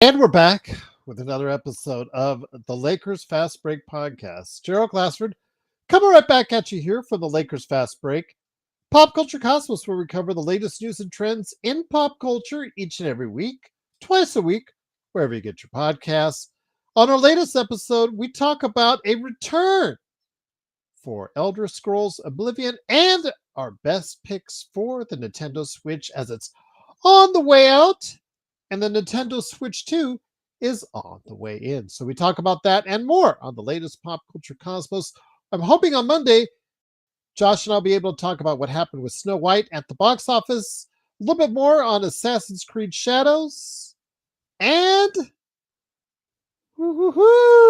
And we're back with another episode of the Lakers Fast Break podcast. Gerald Glassford coming right back at you here for the Lakers Fast Break. Pop Culture Cosmos, where we cover the latest news and trends in pop culture each and every week, twice a week, wherever you get your podcasts. On our latest episode, we talk about a return for Elder Scrolls Oblivion and our best picks for the Nintendo Switch as it's on the way out. And the Nintendo Switch 2 is on the way in. So we talk about that and more on the latest Pop Culture Cosmos. I'm hoping on Monday, Josh and I'll be able to talk about what happened with Snow White at the box office, a little bit more on Assassin's Creed Shadows, and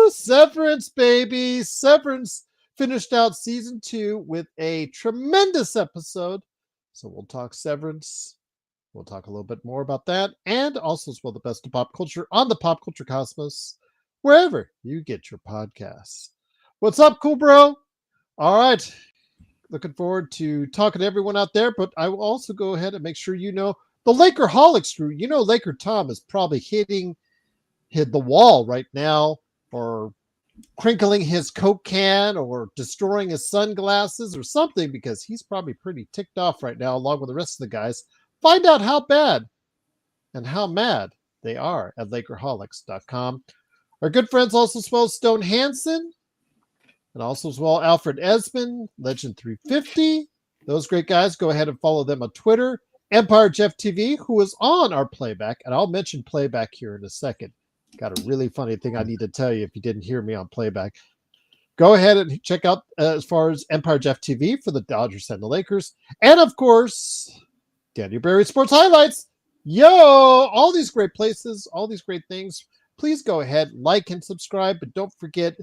Severance, baby. Severance finished out season 2 with a tremendous episode. So we'll talk Severance. We'll talk a little bit more about that and also as well the best of pop culture on the Pop Culture Cosmos, wherever you get your podcasts. What's up, cool bro? All right. Looking forward to talking to everyone out there, but I will also go ahead and make sure you know the Lakerholics crew. You know Laker Tom is probably hit the wall right now or crinkling his Coke can or destroying his sunglasses or something because he's probably pretty ticked off right now along with the rest of the guys. Find out how bad and how mad they are at Lakerholics.com. Our good friends also as well Stone Hansen and also as well Alfred Esmond, Legend 350. Those great guys, go ahead and follow them on Twitter. Empire Jeff TV, who is on our playback, and I'll mention playback here in a second. Got a really funny thing I need to tell you if you didn't hear me on playback. Go ahead and check out as far as Empire Jeff TV for the Dodgers and the Lakers. And of course, Daniel Berry Sports Highlights. Yo, all these great places, all these great things. Please go ahead, like and subscribe, but don't forget,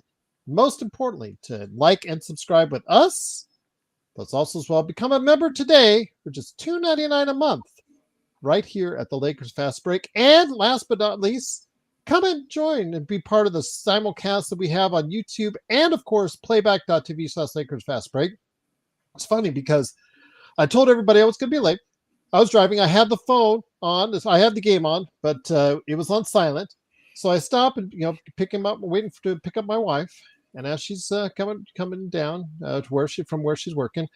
most importantly, to like and subscribe with us. Let's also as well become a member today for just $2.99 a month right here at the Lakers Fast Break. And last but not least, come and join and be part of the simulcast that we have on YouTube and, of course, playback.tv/Lakers Fast Break. It's funny because I told everybody I was going to be late. I was driving. I had the phone on. I had the game on, but it was on silent. So I stopped and pick him up, waiting to pick up my wife. And as she's coming down to where she's working,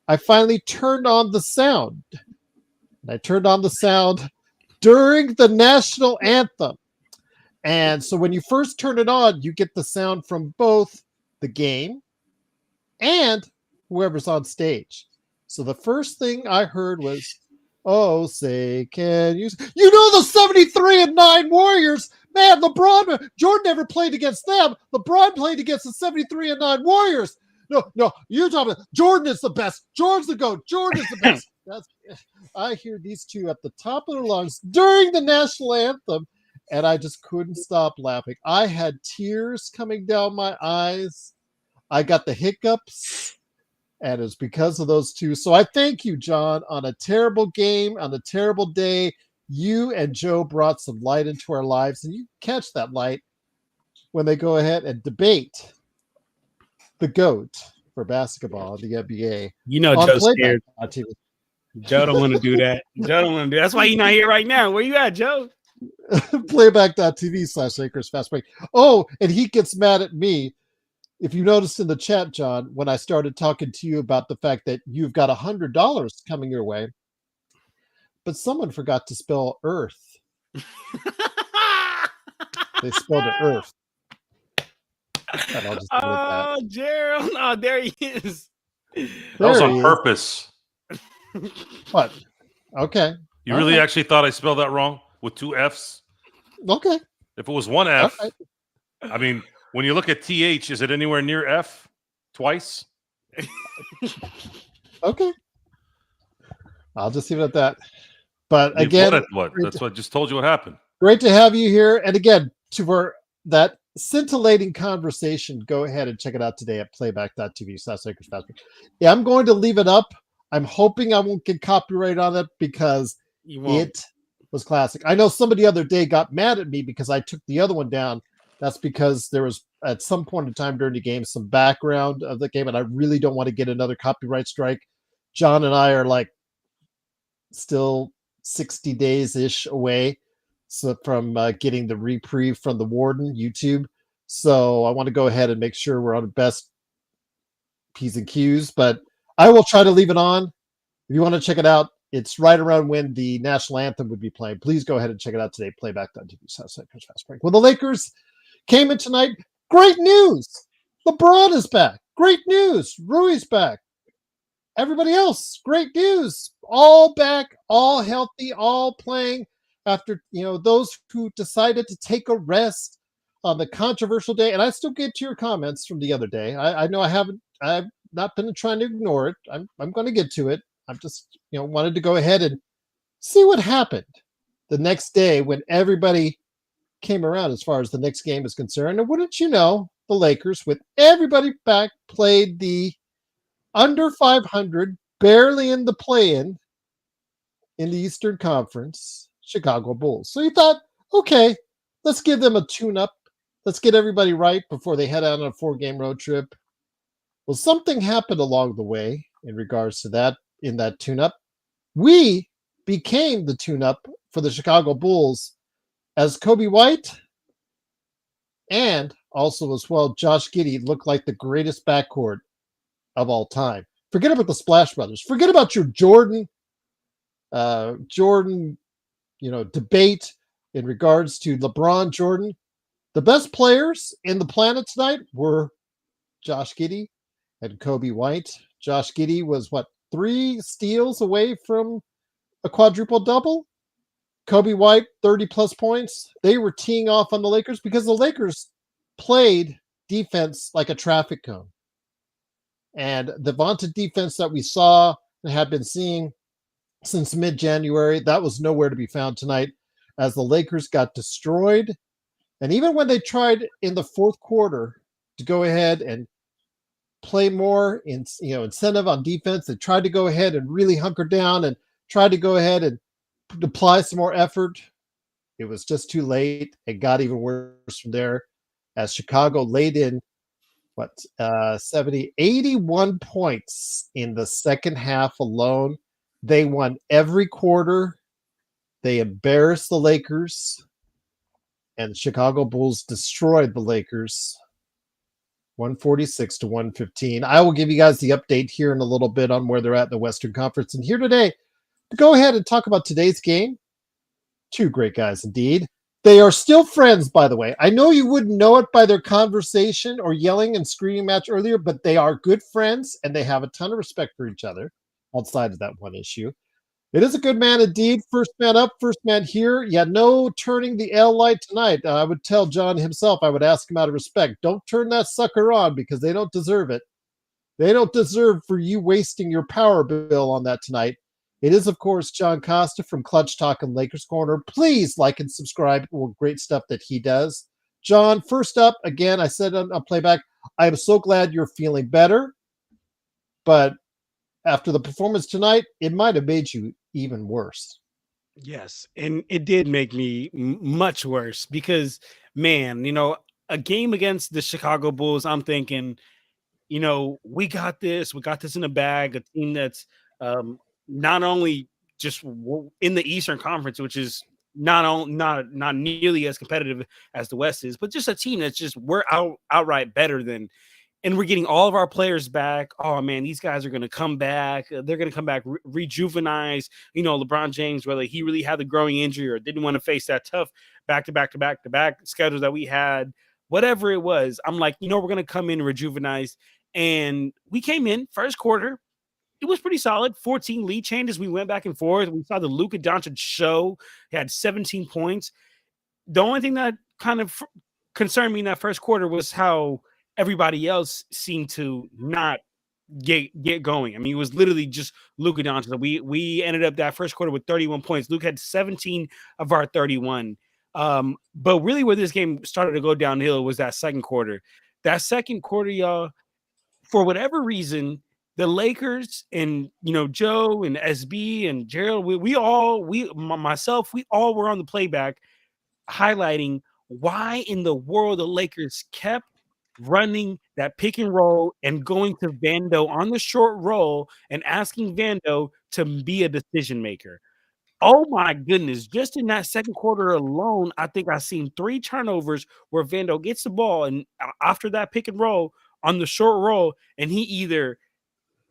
I finally turned on the sound. And I turned on the sound during the national anthem. And so when you first turn it on, you get the sound from both the game and whoever's on stage. So the first thing I heard was, "Oh, say, can you the 73-9 Warriors? Man, Jordan never played against them. LeBron played against the 73-9 Warriors. No, you're talking about Jordan is the best. Jordan's the GOAT. Jordan is the best." I hear these two at the top of their lungs during the national anthem, and I just couldn't stop laughing. I had tears coming down my eyes. I got the hiccups. And it's because of those two. So I thank you, John. On a terrible game, on a terrible day, you and Joe brought some light into our lives. And you catch that light when they go ahead and debate the GOAT for basketball in the NBA. You know Joe's scared. Joe don't want to do that. Joe don't want to do that. That's why he's not here right now. Where you at, Joe? Playback.tv/Lakers Fast Break. Oh, and he gets mad at me. If you noticed in the chat, John, when I started talking to you about the fact that you've got $100 coming your way, but someone forgot to spell Earth. They spelled it Earth. Oh, Gerald. Oh, there he is. That was on purpose. What? Okay. You really actually thought I spelled that wrong with 2 F's? Okay. If it was 1 F, I mean, when you look at TH, is it anywhere near F twice? Okay. I'll just leave it at that. But again, what? That's what I just told you what happened. Great to have you here. And again, for that scintillating conversation, go ahead and check it out today at playback.tv/Lakers Fast Break. Yeah, I'm going to leave it up. I'm hoping I won't get copyright on it because it was classic. I know somebody the other day got mad at me because I took the other one down. That's because there was, at some point in time during the game, some background of the game, and I really don't want to get another copyright strike. John and I are like still 60 days-ish away from getting the reprieve from the warden YouTube. So I want to go ahead and make sure we're on the best P's and Q's, but I will try to leave it on. If you want to check it out, it's right around when the national anthem would be playing. Please go ahead and check it out today. Playback.tv/Fast Break. Well, the Lakers came in tonight. Great news. LeBron is back. Great news. Rui's back. Everybody else, great news. All back, all healthy, all playing after, those who decided to take a rest on the controversial day. And I still get to your comments from the other day. I know I've not been trying to ignore it. I'm going to get to it. I'm just, wanted to go ahead and see what happened the next day when everybody came around as far as the next game is concerned. And wouldn't you know, the Lakers, with everybody back, played the under 500, barely in the play-in in the Eastern Conference, Chicago Bulls. So you thought, okay, let's give them a tune-up. Let's get everybody right before they head out on a 4-game road trip. Well, something happened along the way in regards to that, in that tune-up. We became the tune-up for the Chicago Bulls as Kobe White and also as well Josh Giddey looked like the greatest backcourt of all time. Forget about the Splash Brothers. Forget about your Jordan, debate in regards to LeBron Jordan. The best players in the planet tonight were Josh Giddey and Kobe White. Josh Giddey was 3 steals away from a quadruple double. Kobe White, 30-plus points. They were teeing off on the Lakers because the Lakers played defense like a traffic cone. And the vaunted defense that we saw and have been seeing since mid-January, that was nowhere to be found tonight as the Lakers got destroyed. And even when they tried in the fourth quarter to go ahead and play more incentive on defense, they tried to go ahead and really hunker down and tried to go ahead and apply some more effort. It was just too late. It got even worse from there as Chicago laid in 81 points in the second half alone. They won every quarter. They embarrassed the Lakers, and the Chicago Bulls destroyed the Lakers 146-115. I will give you guys the update here in a little bit on where they're at in the Western Conference. And here today to go ahead and talk about today's game, 2 great guys indeed. They are still friends, by the way. I know you wouldn't know it by their conversation or yelling and screaming match earlier, but they are good friends and they have a ton of respect for each other outside of that one issue. It is a good man indeed. First man up, first man here. Yeah, no turning the L light tonight. I would tell John himself, I would ask him out of respect, don't turn that sucker on because they don't deserve it. They don't deserve for you wasting your power bill on that tonight. It is, of course, John Costa from Clutch Talk and Lakers Corner. Please like and subscribe. Well, great stuff that he does. John, first up, again, I said on playback, I am so glad you're feeling better. But after the performance tonight, it might have made you even worse. Yes, and it did make me much worse because, man, a game against the Chicago Bulls, I'm thinking, we got this in the bag, a team that's not only just in the Eastern Conference, which is not nearly as competitive as the West is, but just a team that's just we're outright better than. And we're getting all of our players back. Oh, man, these guys are going to come back. They're going to come back rejuvenized. LeBron James, whether he really had the growing injury or didn't want to face that tough back-to-back schedule that we had, whatever it was, I'm like, we're going to come in rejuvenized. And we came in first quarter. It was pretty solid. 14 lead changes. We went back and forth. We saw the Luka Doncic show. He had 17 points. The only thing that kind of concerned me in that first quarter was how everybody else seemed to not get going. I mean, it was literally just Luka Doncic. We ended up that first quarter with 31 points. Luke had 17 of our 31. But really where this game started to go downhill was that second quarter. That second quarter, y'all, for whatever reason, the Lakers and Joe and SB and Gerald, we all were on the playback highlighting why in the world the Lakers kept running that pick and roll and going to Vando on the short roll and asking Vando to be a decision maker. Oh my goodness. Just in that second quarter alone, I think I've seen 3 turnovers where Vando gets the ball and after that pick and roll on the short roll, and he either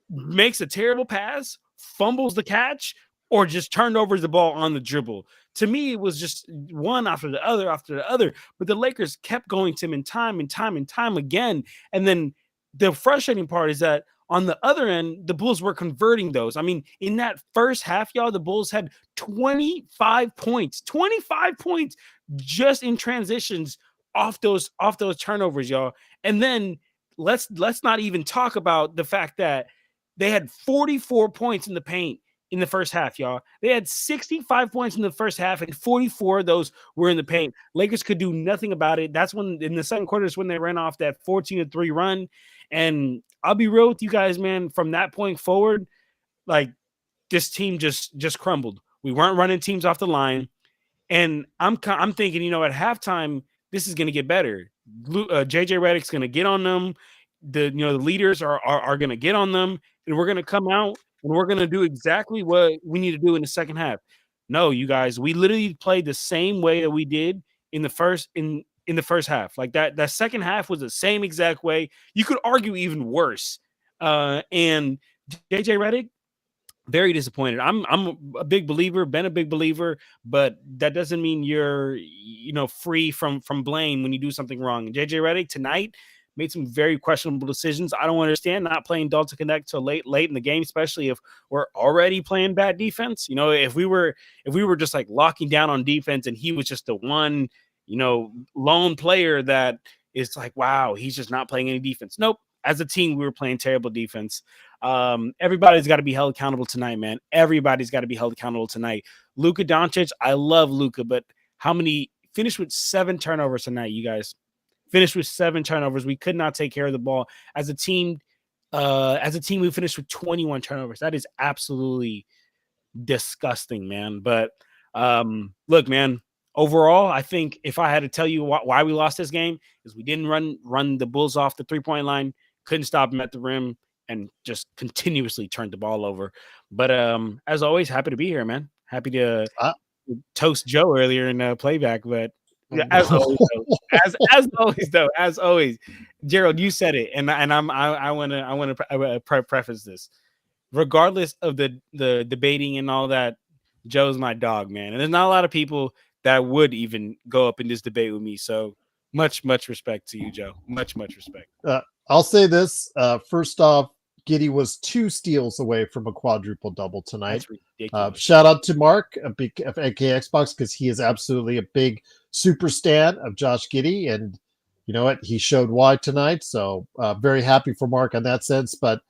makes a terrible pass, fumbles the catch, or just turned over the ball on the dribble. To me, it was just one after the other after the other. But the Lakers kept going to him in time and time and time again. And then the frustrating part is that on the other end, the Bulls were converting those. I mean, in that first half, y'all, the Bulls had 25 points, 25 points just in transitions off those turnovers, y'all. And then let's not even talk about the fact that they had 44 points in the paint in the first half, y'all. They had 65 points in the first half, and 44 of those were in the paint. Lakers could do nothing about it. That's when, in the second quarter, is when they ran off that 14-3 run. And I'll be real with you guys, man. From that point forward, like, this team just crumbled. We weren't running teams off the line, and I'm thinking, at halftime, this is going to get better. JJ Redick's going to get on them. The leaders are going to get on them, and we're going to come out and we're going to do exactly what we need to do in the second half. No, you guys, we literally played the same way that we did in the first half. Like that second half was the same exact way. You could argue even worse. And JJ Redick, very disappointed. I'm a big believer, been a big believer, but that doesn't mean you're free from blame when you do something wrong. JJ Redick tonight made some very questionable decisions. I don't understand not playing Delta Connect till late in the game, especially if we're already playing bad defense. If we were just like locking down on defense and he was just the one, lone player that is like, wow, he's just not playing any defense. Nope. As a team, we were playing terrible defense. Everybody's got to be held accountable tonight, man. Everybody's got to be held accountable tonight. Luka Doncic, I love Luka, but how many finished with 7 turnovers tonight, you guys? Finished with 7 turnovers. We could not take care of the ball. As a team, we finished with 21 turnovers. That is absolutely disgusting, man. But look, man, overall, I think if I had to tell you why we lost this game is we didn't run the Bulls off the 3-point line, couldn't stop them at the rim, and just continuously turned the ball over. But as always, happy to be here, man. Happy to toast Joe earlier in playback, but yeah, as always, Gerald, you said it, and I want to preface this. Regardless of the debating and all that, Joe's my dog, man, and there's not a lot of people that would even go up in this debate with me. So much respect to you, Joe. Much respect. I'll say this. First off, Giddey was 2 steals away from a quadruple double tonight. Shout out to Mark, a big AK Xbox, because he is absolutely a big super stan of Josh Giddey, and you know what? He showed why tonight. So very happy for Mark on that sense. But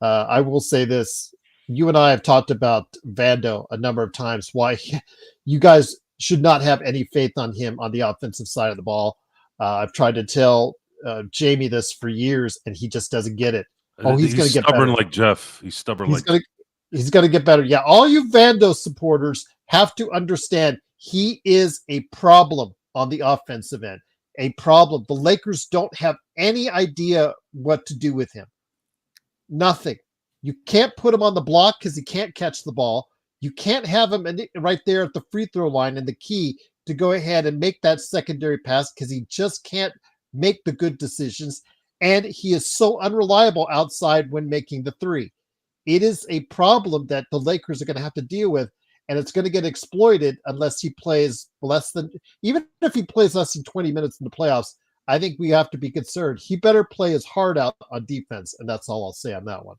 I will say this: you and I have talked about Vando a number of times. Why you guys should not have any faith on him on the offensive side of the ball. I've tried to tell Jamie this for years, and he just doesn't get it. Oh, he's going to get stubborn better. like Jeff. He's stubborn he's going to get better. Yeah, all you Vando supporters have to understand he is a problem on the offensive end. A problem. The Lakers don't have any idea what to do with him. Nothing. You can't put him on the block because he can't catch the ball. You can't have him right there at the free throw line and the key to go ahead and make that secondary pass because he just can't make the good decisions. And he is so unreliable outside when making the 3. It is a problem that the Lakers are going to have to deal with, and it's going to get exploited unless he plays even if he plays less than 20 minutes in the playoffs. I think we have to be concerned. He better play his heart out on defense, and that's all I'll say on that one.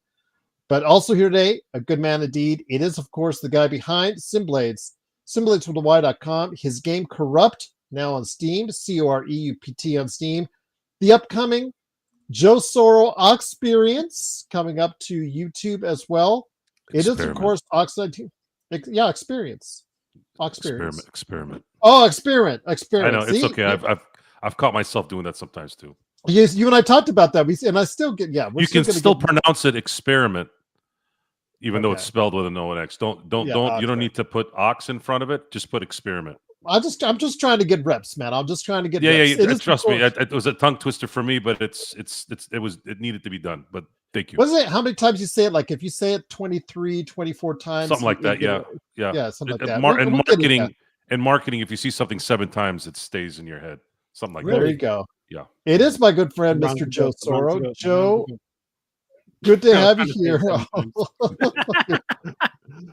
But also here today, a good man indeed. It is, of course, the guy behind Simblades, SimBladesWithAY.com. His game Corrupt, now on Steam, COREUPT on Steam. The upcoming Joe Soro Experience coming up to YouTube as well. It is, of course, Oxide. Yeah, Experience. Experiment. Oh, Experiment. I know. It's okay. I've caught myself doing that sometimes too. Yes, you and I talked about that. And I still get, you can still pronounce it Experiment, even though it's spelled with an O and X. You don't need to put ox in front of it. Just put Experiment. I'm just trying to get reps, man. I'm just trying to get yeah, reps. yeah. Trust me, it was a tongue twister for me, but it needed to be done. But thank you. Wasn't it how many times you say it? Like if you say it 23, 24 times, Something like that. Yeah, yeah, something like that. And marketing, if you see something 7 times, it stays in your head. Something like There that. you go. Yeah. It is my good friend, Mr. Joe Soro. Joe, good to have you here.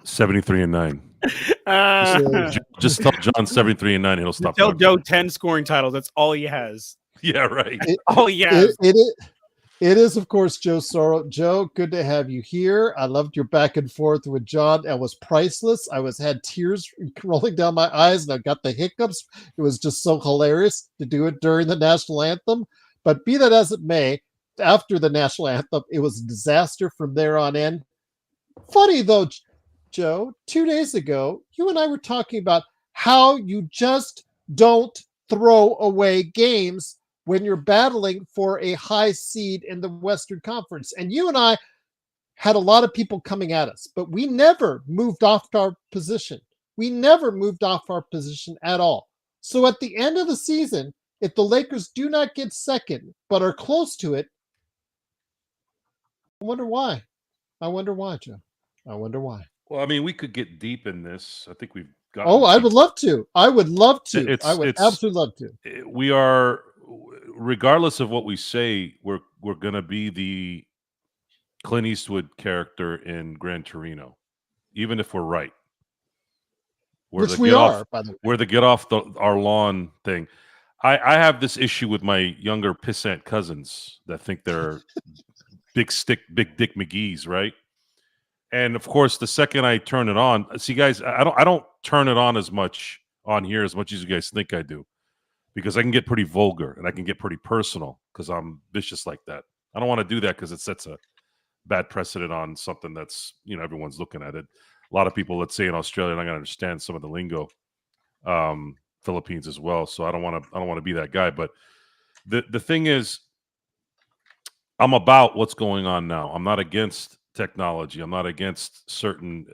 73-9. Just tell John 73-9. He'll stop. Tell Joe 10 scoring titles. That's all he has. Yeah, right. All he has. It is, of course, Joe Soro. Joe, good to have you here. I loved your back and forth with John. It was priceless. I had tears rolling down my eyes, and I got the hiccups. It was just so hilarious to do it during the national anthem. But be that as it may, after the national anthem, it was a disaster from there on in. Funny though, Joe, 2 days ago, you and I were talking about how you just don't throw away games when you're battling for a high seed in the Western Conference. And you and I had a lot of people coming at us, but we never moved off our position. We never moved off our position at all. So at the end of the season, if the Lakers do not get second, but are close to it, I wonder why. I wonder why, Joe. I wonder why. Well, I mean, we could get deep in this. I think we've got. Oh, I would love to. I would love to. I would absolutely love to. We are, regardless of what we say, we're going to be the Clint Eastwood character in Gran Torino, even if we're right. Which we are, by the way. We're the get off our lawn thing. I have this issue with my younger pissant cousins that think they're big dick McGee's, right? And of course, the second I turn it on, see, guys, I don't turn it on as much on here as much as you guys think I do, because I can get pretty vulgar and I can get pretty personal because I'm vicious like that. I don't want to do that because it sets a bad precedent on something that's, everyone's looking at it. A lot of people, let's say in Australia, are not going to understand some of the lingo. Philippines as well. So I don't want to be that guy. But the thing is, I'm about what's going on now. I'm not against technology. I'm not against certain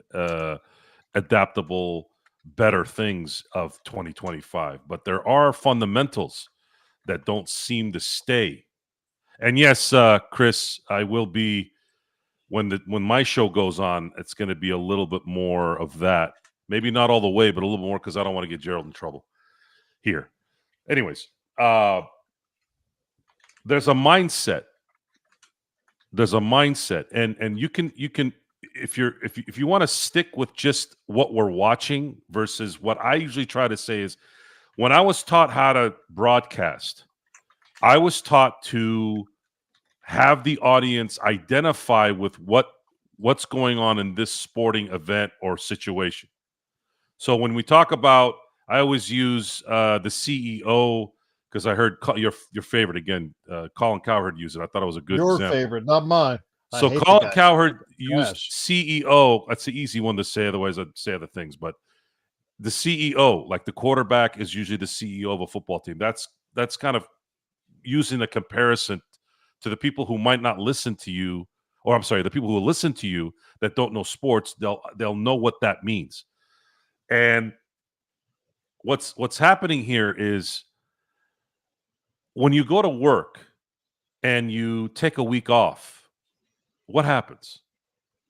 adaptable, better things of 2025. But there are fundamentals that don't seem to stay. And yes, Chris, I will be when my show goes on. It's going to be a little bit more of that. Maybe not all the way, but a little more because I don't want to get Gerald in trouble here. Anyways, there's a mindset. There's a mindset, and you can if you want to stick with just what we're watching versus what I usually try to say is, when I was taught how to broadcast, I was taught to have the audience identify with what's going on in this sporting event or situation. So when we talk about, I always use the CEO, because I heard your favorite again, Colin Cowherd use it. I thought it was a good example. Your favorite, not mine. So Colin Cowherd used CEO. That's the easy one to say. Otherwise, I'd say other things. But the CEO, like the quarterback, is usually the CEO of a football team. That's kind of using a comparison to the people who might not listen to you, or I'm sorry, the people who listen to you that don't know sports. They'll know what that means. And what's happening here is, when you go to work and you take a week off, what happens?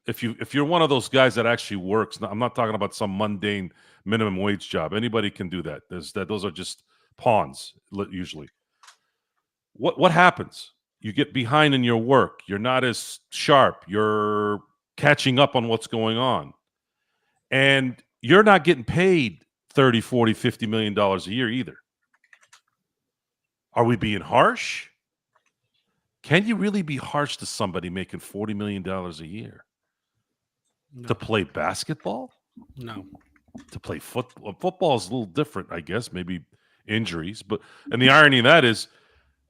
If you're one of those guys that actually works, I'm not talking about some mundane minimum wage job. Anybody can do that. Those are just pawns usually. What happens? You get behind in your work. You're not as sharp. You're catching up on what's going on. And you're not getting paid $30, $40, $50 million a year either. Are we being harsh? Can you really be harsh to somebody making $40 million a year? No. To play basketball? No. To play football? Football is a little different, I guess. Maybe injuries. And the irony of that is,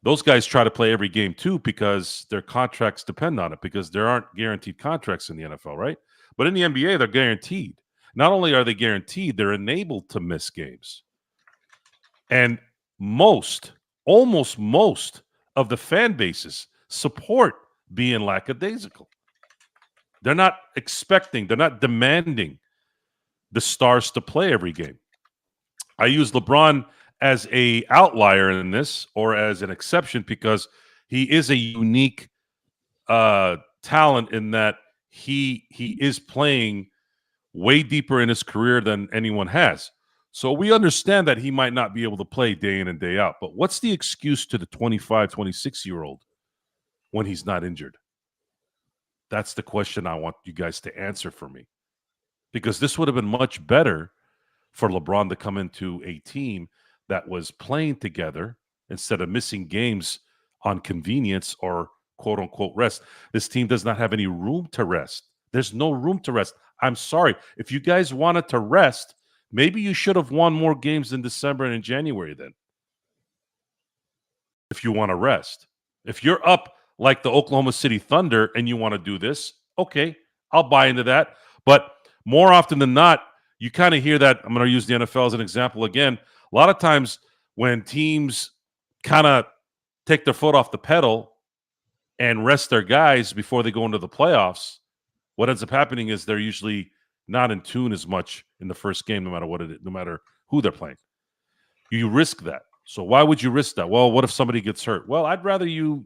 those guys try to play every game too, because their contracts depend on it, because there aren't guaranteed contracts in the NFL, right? But in the NBA, they're guaranteed. Not only are they guaranteed, they're enabled to miss games. And almost most of the fan bases support being lackadaisical. They're not expecting, they're not demanding the stars to play every game. I use LeBron as a outlier in this, or as an exception, because he is a unique talent in that he is playing way deeper in his career than anyone has. So we understand that he might not be able to play day in and day out. But what's the excuse to the 25, 26-year-old when he's not injured? That's the question I want you guys to answer for me. Because this would have been much better for LeBron to come into a team that was playing together instead of missing games on convenience or quote unquote rest. This team does not have any room to rest. There's no room to rest. I'm sorry. If you guys wanted to rest, maybe you should have won more games in December and in January then. If you want to rest. If you're up like the Oklahoma City Thunder and you want to do this, okay, I'll buy into that. But more often than not, you kind of hear that. I'm going to use the NFL as an example again. A lot of times when teams kind of take their foot off the pedal and rest their guys before they go into the playoffs, what ends up happening is they're usually not in tune as much in the first game, no matter what it is, no matter who they're playing. You risk that. So why would you risk that? Well, what if somebody gets hurt? Well, I'd rather you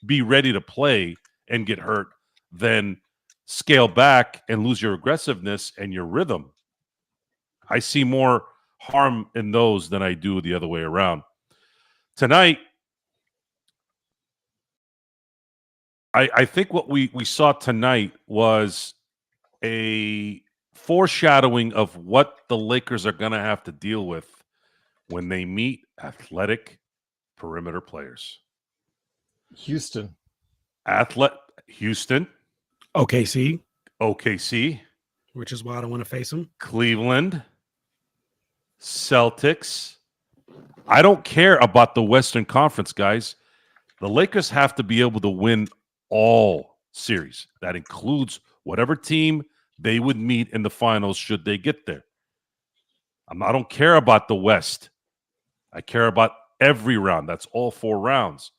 be ready to play and get hurt than scale back and lose your aggressiveness and your rhythm. I see more harm in those than I do the other way around. Tonight, I think what we saw tonight was a foreshadowing of what the Lakers are going to have to deal with when they meet athletic perimeter players. Houston. Houston. OKC. Which is why I don't want to face them. Cleveland. Celtics. I don't care about the Western Conference, guys. The Lakers have to be able to win all series. That includes whatever team they would meet in the finals should they get there. I don't care about the West. I care about every round. That's all 4 rounds.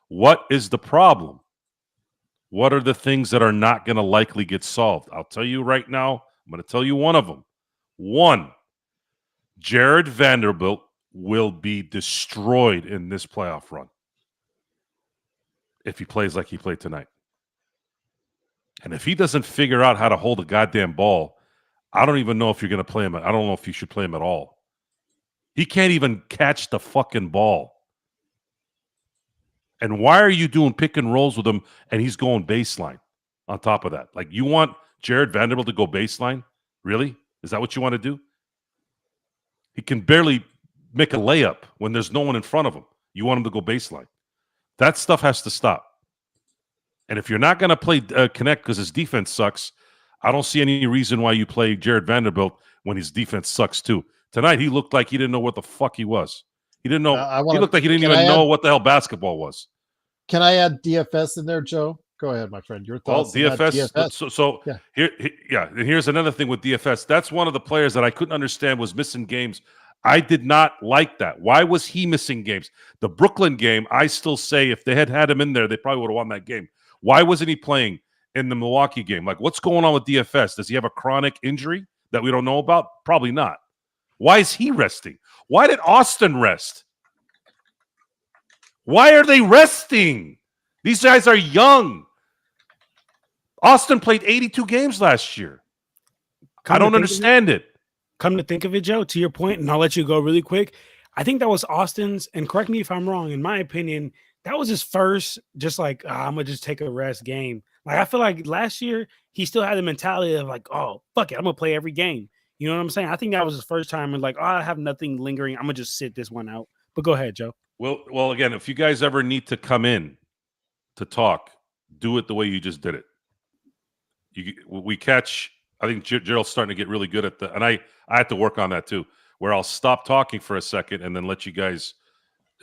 What is the problem? What are the things that are not going to likely get solved? I'll tell you right now. I'm going to tell you one of them. 1, Jared Vanderbilt will be destroyed in this playoff run if he plays like he played tonight. And if he doesn't figure out how to hold a goddamn ball, I don't even know if you're going to play him. I don't know if you should play him at all. He can't even catch the fucking ball. And why are you doing pick and rolls with him and he's going baseline on top of that? Like, you want Jared Vanderbilt to go baseline? Really? Is that what you want to do? He can barely make a layup when there's no one in front of him. You want him to go baseline. That stuff has to stop. And if you're not going to play connect because his defense sucks, I don't see any reason why you play Jared Vanderbilt when his defense sucks too. Tonight, he looked like he didn't know what the fuck he was. He didn't know. He looked like he didn't even know what the hell basketball was. Can I add DFS in there, Joe? Go ahead, my friend. Your thoughts? Well, DFS. So yeah. And here's another thing with DFS. That's one of the players that I couldn't understand was missing games. I did not like that. Why was he missing games? The Brooklyn game, I still say if they had had him in there, they probably would have won that game. Why wasn't he playing in the Milwaukee game? Like, what's going on with DFS? Does he have a chronic injury that we don't know about? Probably not. Why is he resting? Why did Austin rest? Why are they resting? These guys are young. Austin played 82 games last year. I don't understand it. Come to think of it, Joe, to your point, and I'll let you go really quick. I think that was Austin's, and correct me if I'm wrong, in my opinion, that was his first, just like, I'm going to just take a rest game. Like, I feel like last year, he still had the mentality of like, oh, fuck it, I'm going to play every game. You know what I'm saying? I think that was his first time and like, oh, I have nothing lingering. I'm going to just sit this one out. But go ahead, Joe. Well, again, if you guys ever need to come in to talk, do it the way you just did it. We catch, I think Gerald's starting to get really good at and I have to work on that too, where I'll stop talking for a second and then let you guys,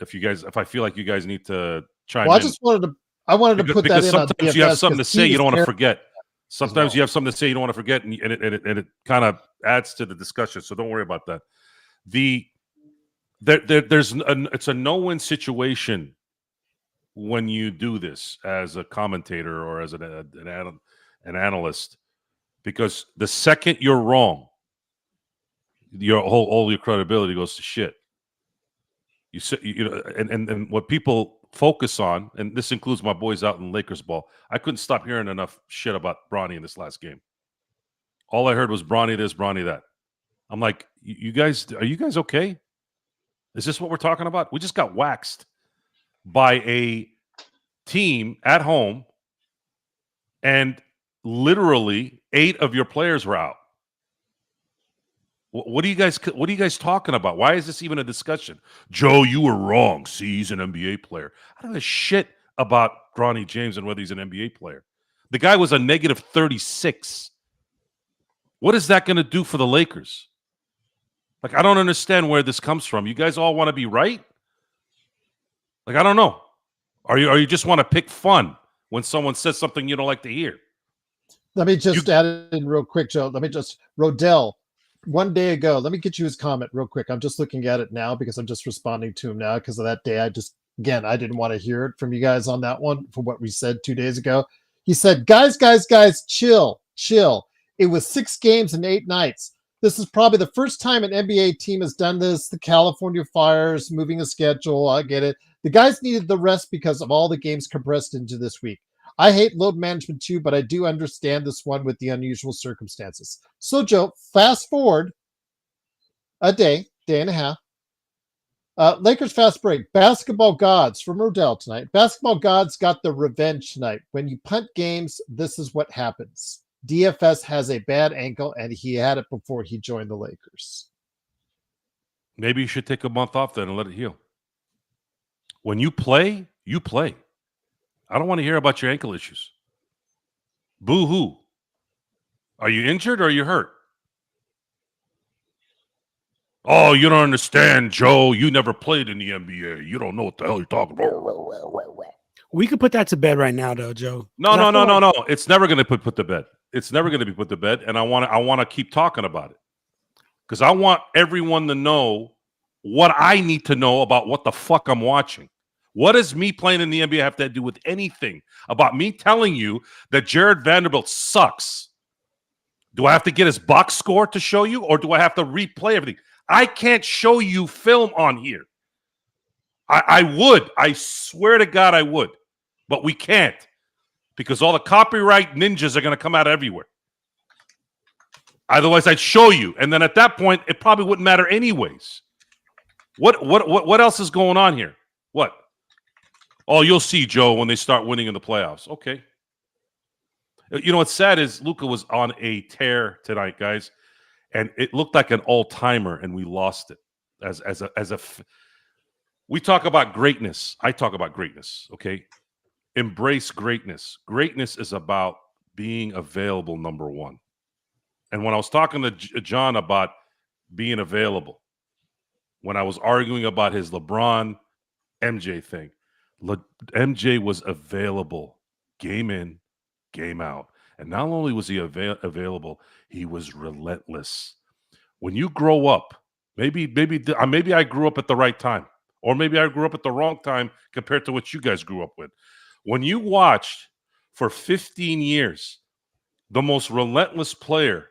if I feel like you guys need to chime in. I wanted to put that in. Sometimes you have something to say you don't want to forget. Sometimes you have something to say you don't want to forget, and it kind of adds to the discussion. So don't worry about that. It's a no-win situation when you do this as a commentator or as an analyst, because the second you're wrong, all your credibility goes to shit. And what people focus on, and this includes my boys out in Lakers ball. I couldn't stop hearing enough shit about Bronny in this last game. All I heard was Bronny this, Bronny that. I'm like, you guys, are you guys okay? Is this what we're talking about? We just got waxed by a team at home, and literally 8 of your players were out. What are you guys talking about? Why is this even a discussion? Joe, you were wrong. See, he's an NBA player. I don't know shit about Bronny James and whether he's an NBA player. The guy was a negative 36. What is that going to do for the Lakers? Like, I don't understand where this comes from. You guys all want to be right? Like, I don't know. Are you just want to pick fun when someone says something you don't like to hear? Let me just add it in real quick, Joe. Rodell, one day ago, let me get you his comment real quick. I'm just looking at it now because I'm just responding to him now because of that day. I didn't want to hear it from you guys on that one for what we said 2 days ago. He said, guys, chill. It was 6 games and 8 nights. This is probably the first time an NBA team has done this. The California Fires moving a schedule. I get it. The guys needed the rest because of all the games compressed into this week. I hate load management too, but I do understand this one with the unusual circumstances. So, Joe, fast forward a day and a half. Lakers fast break. Basketball gods from Rodell tonight. Basketball gods got the revenge tonight. When you punt games, this is what happens. DFS has a bad ankle, and he had it before he joined the Lakers. Maybe you should take a month off then and let it heal. When you play, you play. I don't want to hear about your ankle issues. Boo-hoo. Are you injured or are you hurt? Oh, you don't understand, Joe. You never played in the NBA. You don't know what the hell you're talking about. We could put that to bed right now, though, Joe. No. It's never going to be put to bed. It's never going to be put to bed, and I want to keep talking about it because I want everyone to know what I need to know about what the fuck I'm watching. What does me playing in the NBA have to do with anything about me telling you that Jared Vanderbilt sucks? Do I have to get his box score to show you, or do I have to replay everything? I can't show you film on here. I would. I swear to God I would. But we can't because all the copyright ninjas are going to come out everywhere. Otherwise, I'd show you. And then at that point, it probably wouldn't matter anyways. What else is going on here? What? Oh, you'll see, Joe, when they start winning in the playoffs. Okay. You know what's sad is Luka was on a tear tonight, guys, and it looked like an all-timer, and we lost it. We talk about greatness. I talk about greatness. Okay, embrace greatness. Greatness is about being available. Number one. And when I was talking to John about being available, when I was arguing about his LeBron MJ thing. MJ was available game in, game out. And not only was he available, he was relentless. When you grow up, maybe I grew up at the right time, or maybe I grew up at the wrong time compared to what you guys grew up with. When you watched for 15 years the most relentless player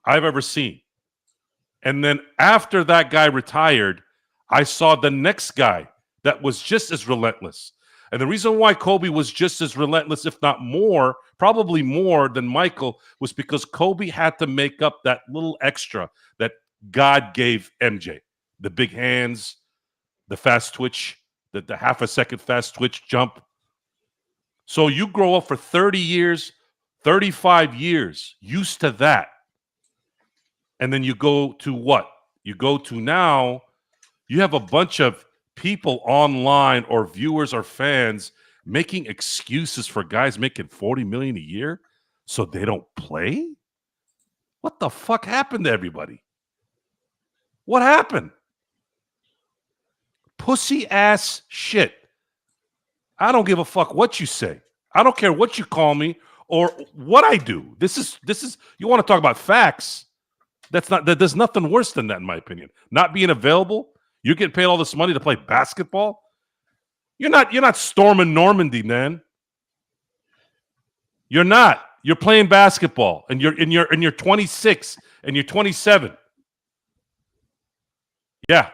I've ever seen, and then after that guy retired, I saw the next guy that was just as relentless. And the reason why Kobe was just as relentless, if not more, probably more than Michael, was because Kobe had to make up that little extra that God gave MJ. The big hands, the fast twitch, the half a second fast twitch jump. So you grow up for 30 years, 35 years, used to that. And then you go to what? You go to now, you have a bunch of people online or viewers or fans making excuses for guys making $40 million a year so they don't play? What the fuck happened to everybody? What happened? Pussy ass shit. I don't give a fuck what you say. I don't care what you call me or what I do. This is you want to talk about facts. There's nothing worse than that, in my opinion. Not being available. You're getting paid all this money to play basketball. You're not storming Normandy, man. You're not. You're playing basketball, and you're 26 and you're 27. Yeah.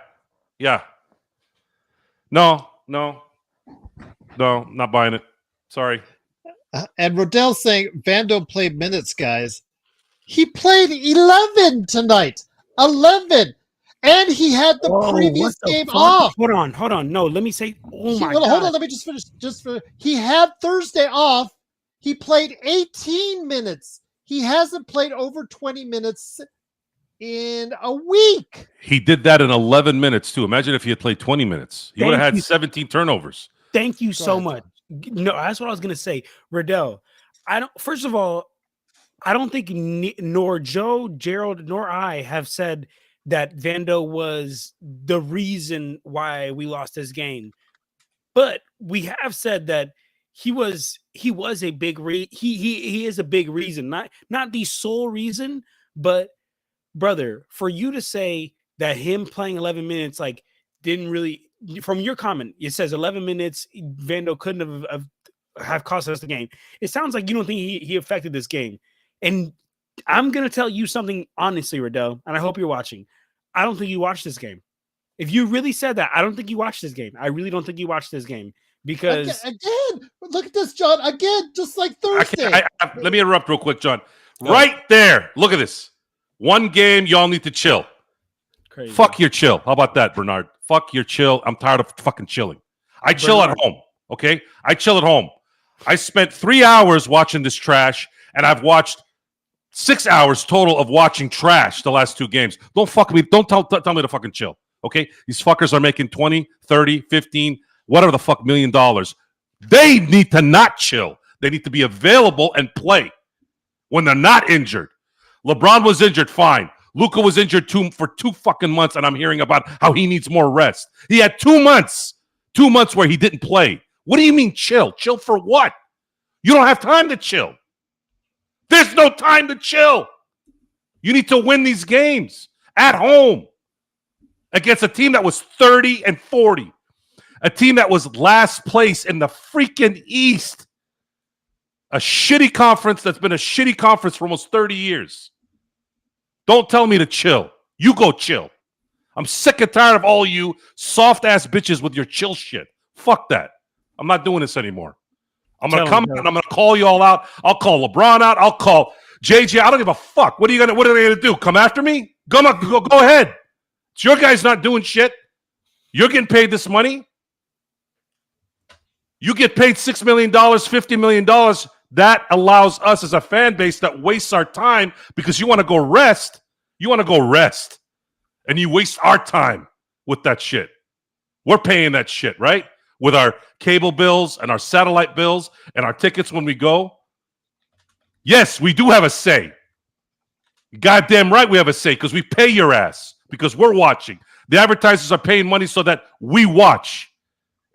No, not buying it. Sorry. And Rodell saying Vando played minutes, guys. He played 11 tonight. 11. And he had the previous game off. Hold on. No, let me say. Oh my God. Hold on. God. Let me just finish. He had Thursday off. He played 18 minutes. He hasn't played over 20 minutes in a week. He did that in 11 minutes too. Imagine if he had played 20 minutes. He would have had 17 turnovers. Thank you so much. No, that's what I was gonna say. Riddell, first of all, I don't think nor Joe, Gerald, nor I have said that Vando was the reason why we lost this game. But we have said that he was a big he is a big reason, not the sole reason, but brother, for you to say that him playing 11 minutes like didn't really, from your comment, it says 11 minutes Vando couldn't have cost us the game. It sounds like you don't think he affected this game. And I'm going to tell you something honestly, Riddell, and I hope you're watching. I don't think you watched this game. If you really said that, I don't think you watched this game. I really don't think you watched this game because again, look at this, John. Again, just like Thursday. Let me interrupt real quick, John. Right there. Look at this. One game, y'all need to chill. Crazy. Fuck your chill. How about that, Bernard? Fuck your chill. I'm tired of fucking chilling. I chill at home, okay? I chill at home. I spent 3 hours watching this trash, and I've watched 6 hours total of watching trash the last 2 games. Don't fuck me. Don't tell me to fucking chill, okay? These fuckers are making 20, 30, 15, whatever the fuck $1 million. They need to not chill. They need to be available and play when they're not injured. LeBron was injured, fine. Luka was injured for 2 fucking months, and I'm hearing about how he needs more rest. He had 2 months where he didn't play. What do you mean chill? Chill for what? You don't have time to chill. There's no time to chill. You need to win these games at home against a team that was 30-40, a team that was last place in the freaking East, a shitty conference that's been a shitty conference for almost 30 years. Don't tell me to chill. You go chill. I'm sick and tired of all you soft-ass bitches with your chill shit. Fuck that. I'm not doing this anymore. I'm going to come and I'm going to call you all out. I'll call LeBron out. I'll call JJ. I don't give a fuck. What are they going to do? Come after me? Go ahead. It's your guys not doing shit. You're getting paid this money. You get paid $6 million, $50 million. That allows us as a fan base that wastes our time because you want to go rest. You want to go rest. And you waste our time with that shit. We're paying that shit, right? With our cable bills and our satellite bills and our tickets when we go. Yes, we do have a say. Goddamn right we have a say because we pay your ass because we're watching. The advertisers are paying money so that we watch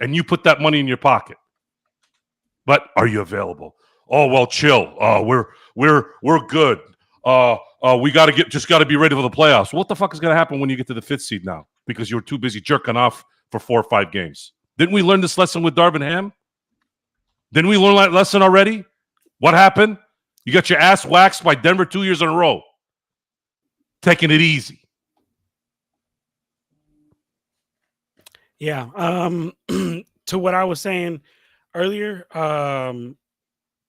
and you put that money in your pocket. But are you available? Oh, well, chill. We're good. We got to be ready for the playoffs. What the fuck is going to happen when you get to the 5th seed now? Because you're too busy jerking off for 4 or 5 games. Didn't we learn this lesson with Darvin Ham? Didn't we learn that lesson already? What happened? You got your ass waxed by Denver 2 years in a row. Taking it easy. Yeah. To what I was saying earlier,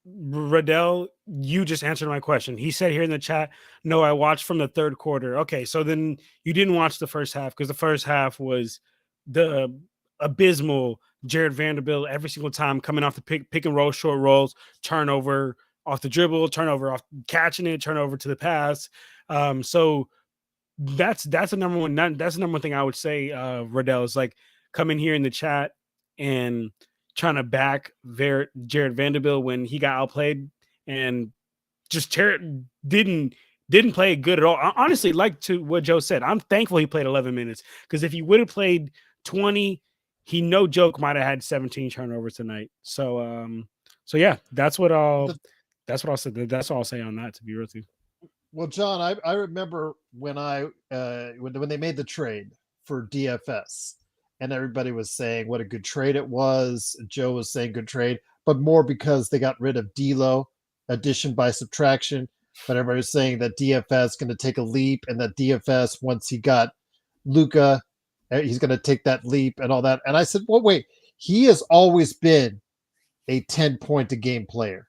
Riddell, you just answered my question. He said here in the chat, no, I watched from the 3rd quarter. Okay, so then you didn't watch the first half because the first half was the abysmal Jared Vanderbilt every single time coming off the pick and roll, short rolls, turnover off the dribble, turnover off catching it, turnover to the pass. So that's the number one. That's the number one thing I would say. Riddell is like coming here in the chat and trying to back Jared Vanderbilt when he got outplayed and just didn't play good at all. Honestly, like to what Joe said, I'm thankful he played 11 minutes because if he would have played 20, he no joke might have had 17 turnovers tonight. So yeah, that's what I'll say. That's all I'll say on that, to be real with you. Well, John, I remember when when they made the trade for DFS. And everybody was saying what a good trade it was. Joe was saying good trade, but more because they got rid of D'Lo, addition by subtraction. But everybody was saying that DFS is going to take a leap and that DFS, once he got Luka he's going to take that leap and all that. And I said, well, wait, he has always been a 10-point a game player.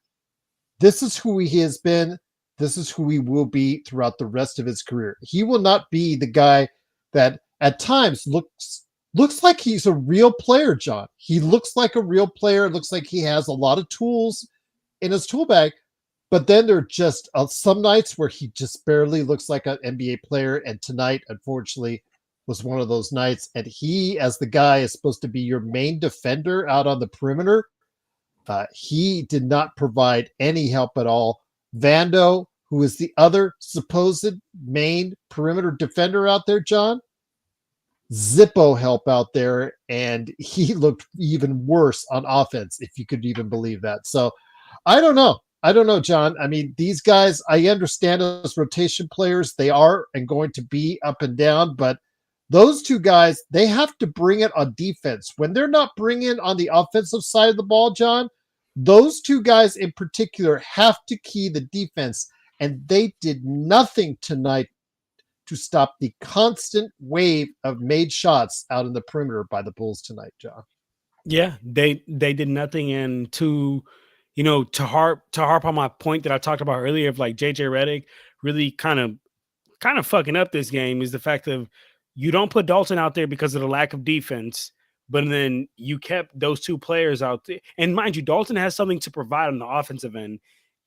This is who he has been. This is who he will be throughout the rest of his career. He will not be the guy that at times looks like he's a real player, John. He looks like a real player. It looks like he has a lot of tools in his tool bag. But then there are just some nights where he just barely looks like an NBA player. And tonight, unfortunately, was one of those nights. And he, as the guy, is supposed to be your main defender out on the perimeter. He did not provide any help at all. Vando, who is the other supposed main perimeter defender out there, John, Zippo help out there, and he looked even worse on offense, if you could even believe that. So I don't know. I don't know, John. I mean, these guys, I understand as rotation players, they are and going to be up and down, but those two guys, they have to bring it on defense. When they're not bringing it on the offensive side of the ball, John, those two guys in particular have to key the defense, and they did nothing tonight to stop the constant wave of made shots out in the perimeter by the Bulls tonight, John. Yeah, they did nothing, and to harp on my point that I talked about earlier of like JJ Redick really kind of fucking up this game is the fact of you don't put Dalton out there because of the lack of defense, but then you kept those two players out there. And mind you, Dalton has something to provide on the offensive end.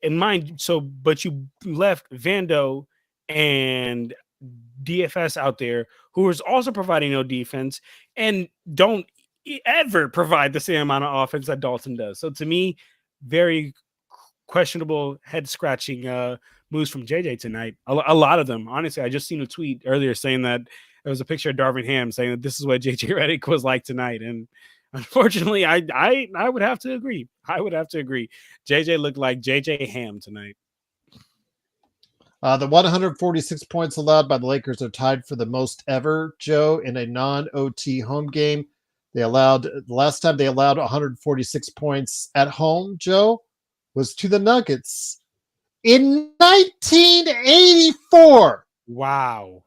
And but you left Vando and DFS out there who is also providing no defense and don't ever provide the same amount of offense that Dalton does. So to me, very questionable head scratching moves from JJ tonight. A lot of them, honestly. I just seen a tweet earlier saying that there was a picture of Darvin Ham saying that this is what JJ Redick was like tonight, and unfortunately, I would have to agree. I would have to agree. JJ looked like JJ Ham tonight. The 146 points allowed by the Lakers are tied for the most ever, Joe, in a non-OT home game. The last time they allowed 146 points at home, Joe, was to the Nuggets in 1984. Wow.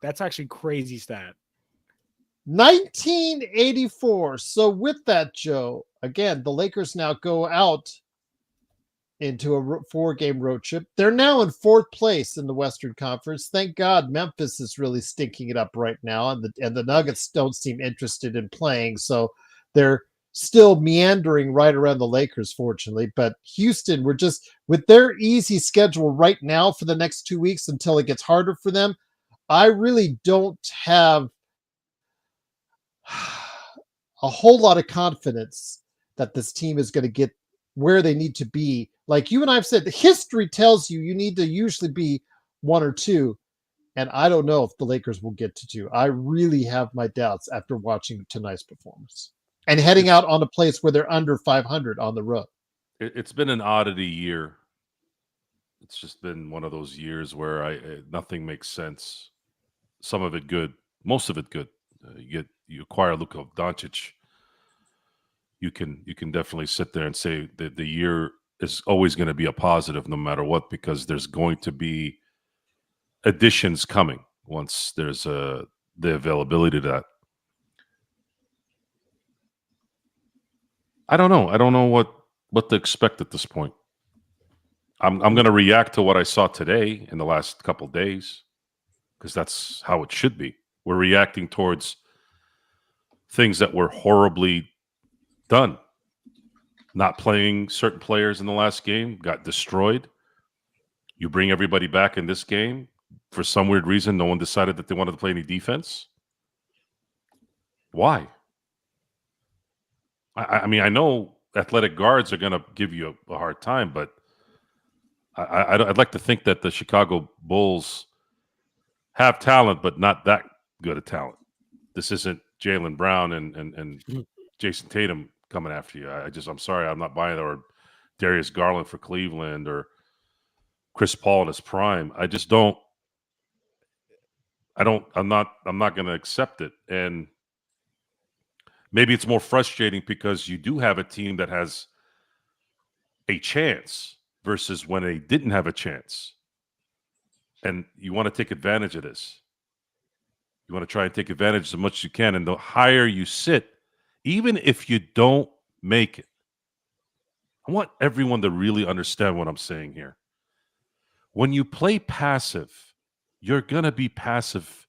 That's actually crazy stat. 1984. So with that, Joe, again, the Lakers now go out into a 4-game road trip. They're now in 4th place in the Western Conference. Thank God Memphis is really stinking it up right now, and the Nuggets don't seem interested in playing, so they're still meandering right around the Lakers, fortunately. But Houston, we're just, with their easy schedule right now for the next 2 weeks until it gets harder for them, I really don't have a whole lot of confidence that this team is going to get where they need to be. Like you and I have said, the history tells you need to usually be 1 or 2. And I don't know if the Lakers will get to 2. I really have my doubts after watching tonight's performance and heading out on a place where they're under 500 on the road. It's been an oddity year. It's just been one of those years where nothing makes sense. Some of it good, most of it good. You acquire Luka Doncic. You can definitely sit there and say that the year is always going to be a positive no matter what, because there's going to be additions coming once there's the availability to that. I don't know. I don't know what to expect at this point. I'm going to react to what I saw today in the last couple of days, because that's how it should be. We're reacting towards things that were horribly done. Not playing certain players in the last game, got destroyed. You bring everybody back in this game. For some weird reason, no one decided that they wanted to play any defense. Why? I mean, I know athletic guards are going to give you a hard time, but I'd like to think that the Chicago Bulls have talent, but not that good a talent. This isn't Jaylen Brown and Jason Tatum coming after you. I'm sorry, I'm not buying it. Or Darius Garland for Cleveland, or Chris Paul in his prime. I'm not going to accept it. And maybe it's more frustrating because you do have a team that has a chance versus when they didn't have a chance. And you want to take advantage of this. You want to try and take advantage as much as you can. And the higher you sit, even if you don't make it, I want everyone to really understand what I'm saying here. When you play passive, you're going to be passive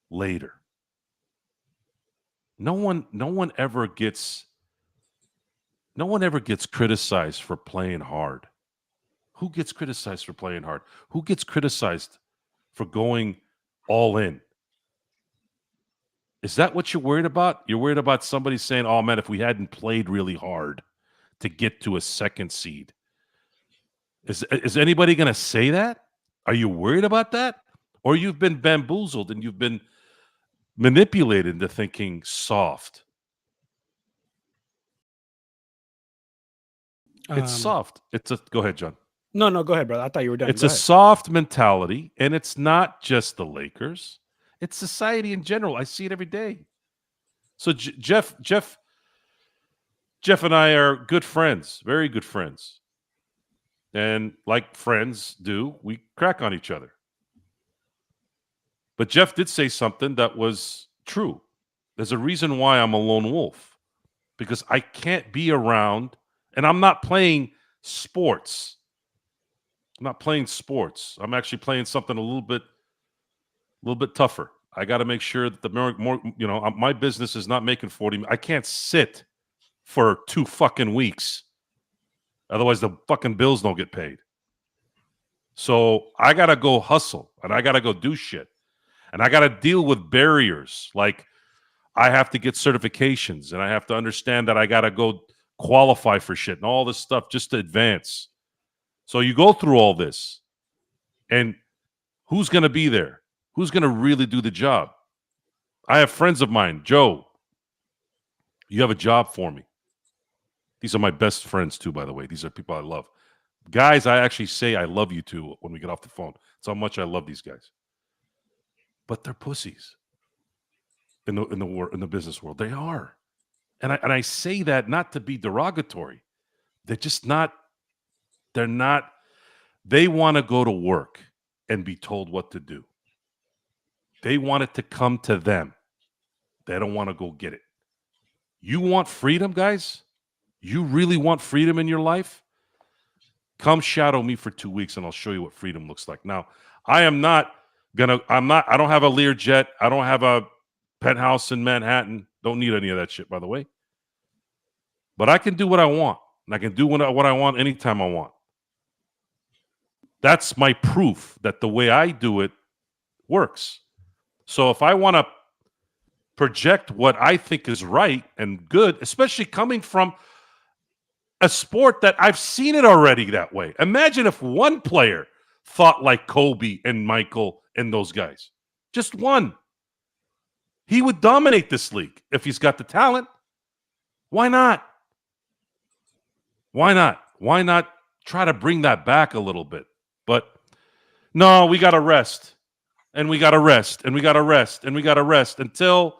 later. No one ever gets criticized for playing hard. Who gets criticized for playing hard? Who gets criticized for going all in? Is that what you're worried about? You're worried about somebody saying, "Oh man, if we hadn't played really hard to get to a second seed." Is anybody going to say that? Are you worried about that? Or you've been bamboozled and you've been manipulated into thinking soft? It's soft. Go ahead, John. No, go ahead, brother. I thought you were done. It's a soft mentality, and it's not just the Lakers. It's society in general. I see it every day. So Jeff and I are good friends, very good friends. And like friends do, we crack on each other. But Jeff did say something that was true. There's a reason why I'm a lone wolf, because I can't be around, and I'm not playing sports. I'm not playing sports. I'm actually playing something a little bit tougher. I got to make sure that the more my business is not making 40. I can't sit for 2 fucking weeks. Otherwise, the fucking bills don't get paid. So I got to go hustle, and I got to go do shit. And I got to deal with barriers. Like, I have to get certifications, and I have to understand that I got to go qualify for shit and all this stuff just to advance. So you go through all this, and who's going to be there? Who's going to really do the job? I have friends of mine. Joe, you have a job for me. These are my best friends, too, by the way. These are people I love. Guys, I actually say I love you to when we get off the phone. That's how much I love these guys. But they're pussies in the business world. They are. And I say that not to be derogatory. They're just not. They're not. They want to go to work and be told what to do. They want it to come to them. They don't want to go get it. You want freedom, guys? You really want freedom in your life? Come shadow me for 2 weeks and I'll show you what freedom looks like. Now, I don't have a Learjet. I don't have a penthouse in Manhattan. Don't need any of that shit, by the way. But I can do what I want. And I can do what I want anytime I want. That's my proof that the way I do it works. So if I want to project what I think is right and good, especially coming from a sport that I've seen it already that way. Imagine if one player thought like Kobe and Michael and those guys. Just one. He would dominate this league if he's got the talent. Why not? Why not? Why not try to bring that back a little bit? But no, we got to rest. And we got to rest. And we got to rest. And we got to rest until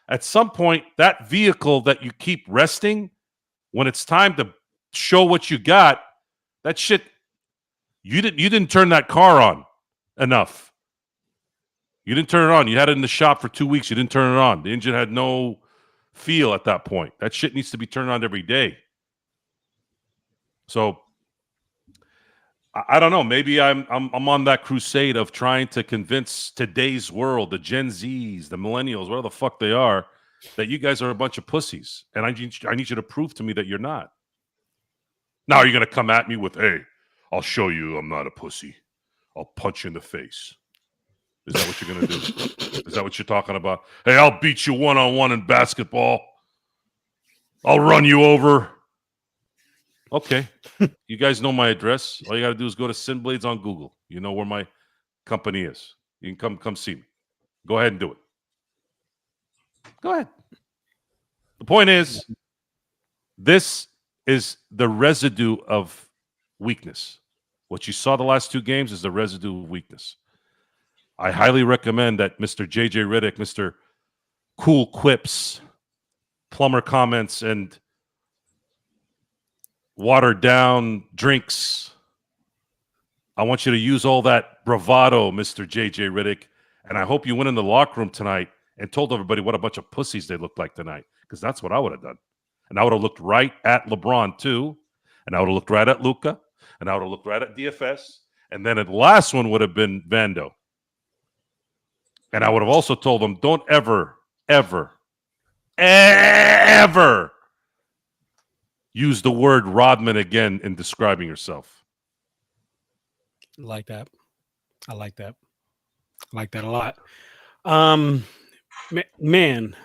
at some point that vehicle that you keep resting, when it's time to show what you got, that shit, you didn't turn that car on enough. You didn't turn it on. You had it in the shop for 2 weeks. You didn't turn it on. The engine had no feel at that point. That shit needs to be turned on every day. So I don't know. Maybe I'm on that crusade of trying to convince today's world, the Gen Zs, the millennials, whatever the fuck they are, that you guys are a bunch of pussies. And I need you to prove to me that you're not. Now you're going to come at me with, hey, I'll show you I'm not a pussy. I'll punch you in the face. Is that what you're going to do? Is that what you're talking about? Hey, I'll beat you one-on-one in basketball. I'll run you over. Okay. You guys know my address. All you got to do is go to Sin Blades on Google. You know where my company is. You can come see me. Go ahead and do it. Go ahead. The point is, this is the residue of weakness. What you saw the last 2 games is the residue of weakness. I highly recommend that Mr. J.J. Redick, Mr. Cool Quips, Plumber Comments, and watered down drinks. I want you to use all that bravado, Mr. J.J. Redick, And I hope you went in the locker room tonight and told everybody what a bunch of pussies they looked like tonight, because that's what I would have done. And I would have looked right at LeBron too, and I would have looked right at Luka, and I would have looked right at DFS, and then the last one would have been Vando. And I would have also told them, don't ever, ever, ever use the word Rodman again in describing yourself. I like that. I like that. I like that a lot. Man,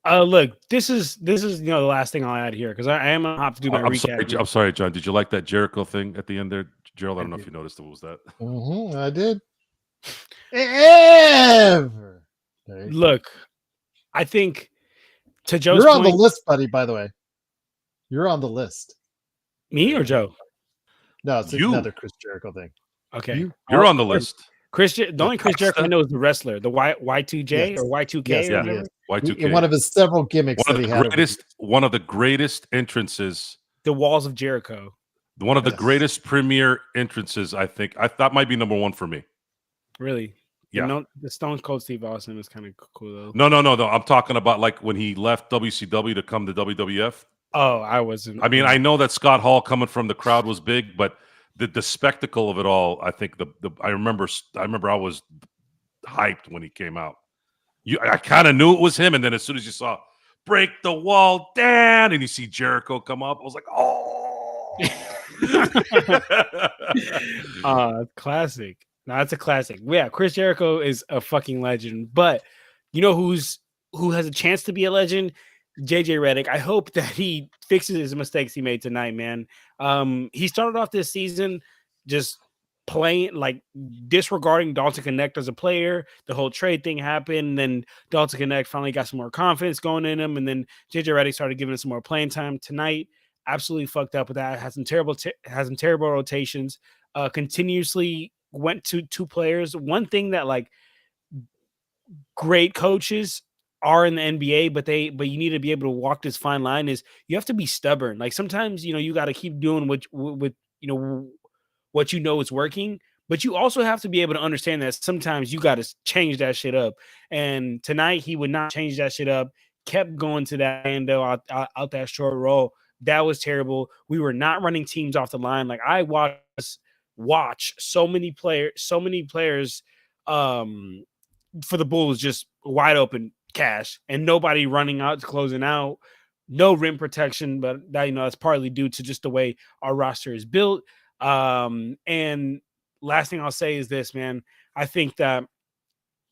look, this is the last thing I'll add here, because I am gonna have to do my recap. I'm sorry, John. Did you like that Jericho thing at the end there, Gerald? I don't know if you noticed it. What was that? I did. Ever. Look, I think to Joe's You're on point, the list, buddy. By the way, you're on the list. Me or Joe? No, it's another Chris Jericho thing. Okay, you're on the list. The only Chris Jericho I know is the wrestler, the Y2J or Y2K or whatever. Y2K. In one of his several gimmicks that he had. One of the greatest entrances. The Walls of Jericho. One of the greatest premier entrances, I think. That might be number one for me. Really? Yeah. The Stone Cold Steve Austin is kind of cool though. No. I'm talking about like when he left WCW to come to WWF. Oh, I wasn't. I mean, I know that Scott Hall coming from the crowd was big, but the spectacle of it all, I think I remember I was hyped when he came out. I kind of knew it was him, and then as soon as you saw break the wall down and you see Jericho come up, I was like, oh. Classic. No, that's a classic. Yeah, Chris Jericho is a fucking legend. But you know who has a chance to be a legend? JJ Redick. I hope that he fixes his mistakes he made tonight, man. He started off this season just playing, like, disregarding Dalton Connect as a player. The whole trade thing happened, and then Dalton Connect finally got some more confidence going in him, and then JJ Redick started giving him some more playing time tonight. Absolutely fucked up with that. Has some terrible rotations. Continuously went to two players. One thing that, like, great coaches are in the NBA, but you need to be able to walk this fine line, is you have to be stubborn. Like, sometimes, you got to keep doing what is working, but you also have to be able to understand that sometimes you got to change that shit up. And tonight he would not change that shit up, kept going to that Ando out that short roll. That was terrible. We were not running teams off the line. Like, I watch so many players for the Bulls just wide open cash and nobody running out to closing out, no rim protection, but that, that's partly due to just the way our roster is built. And last thing I'll say is this, man. I think that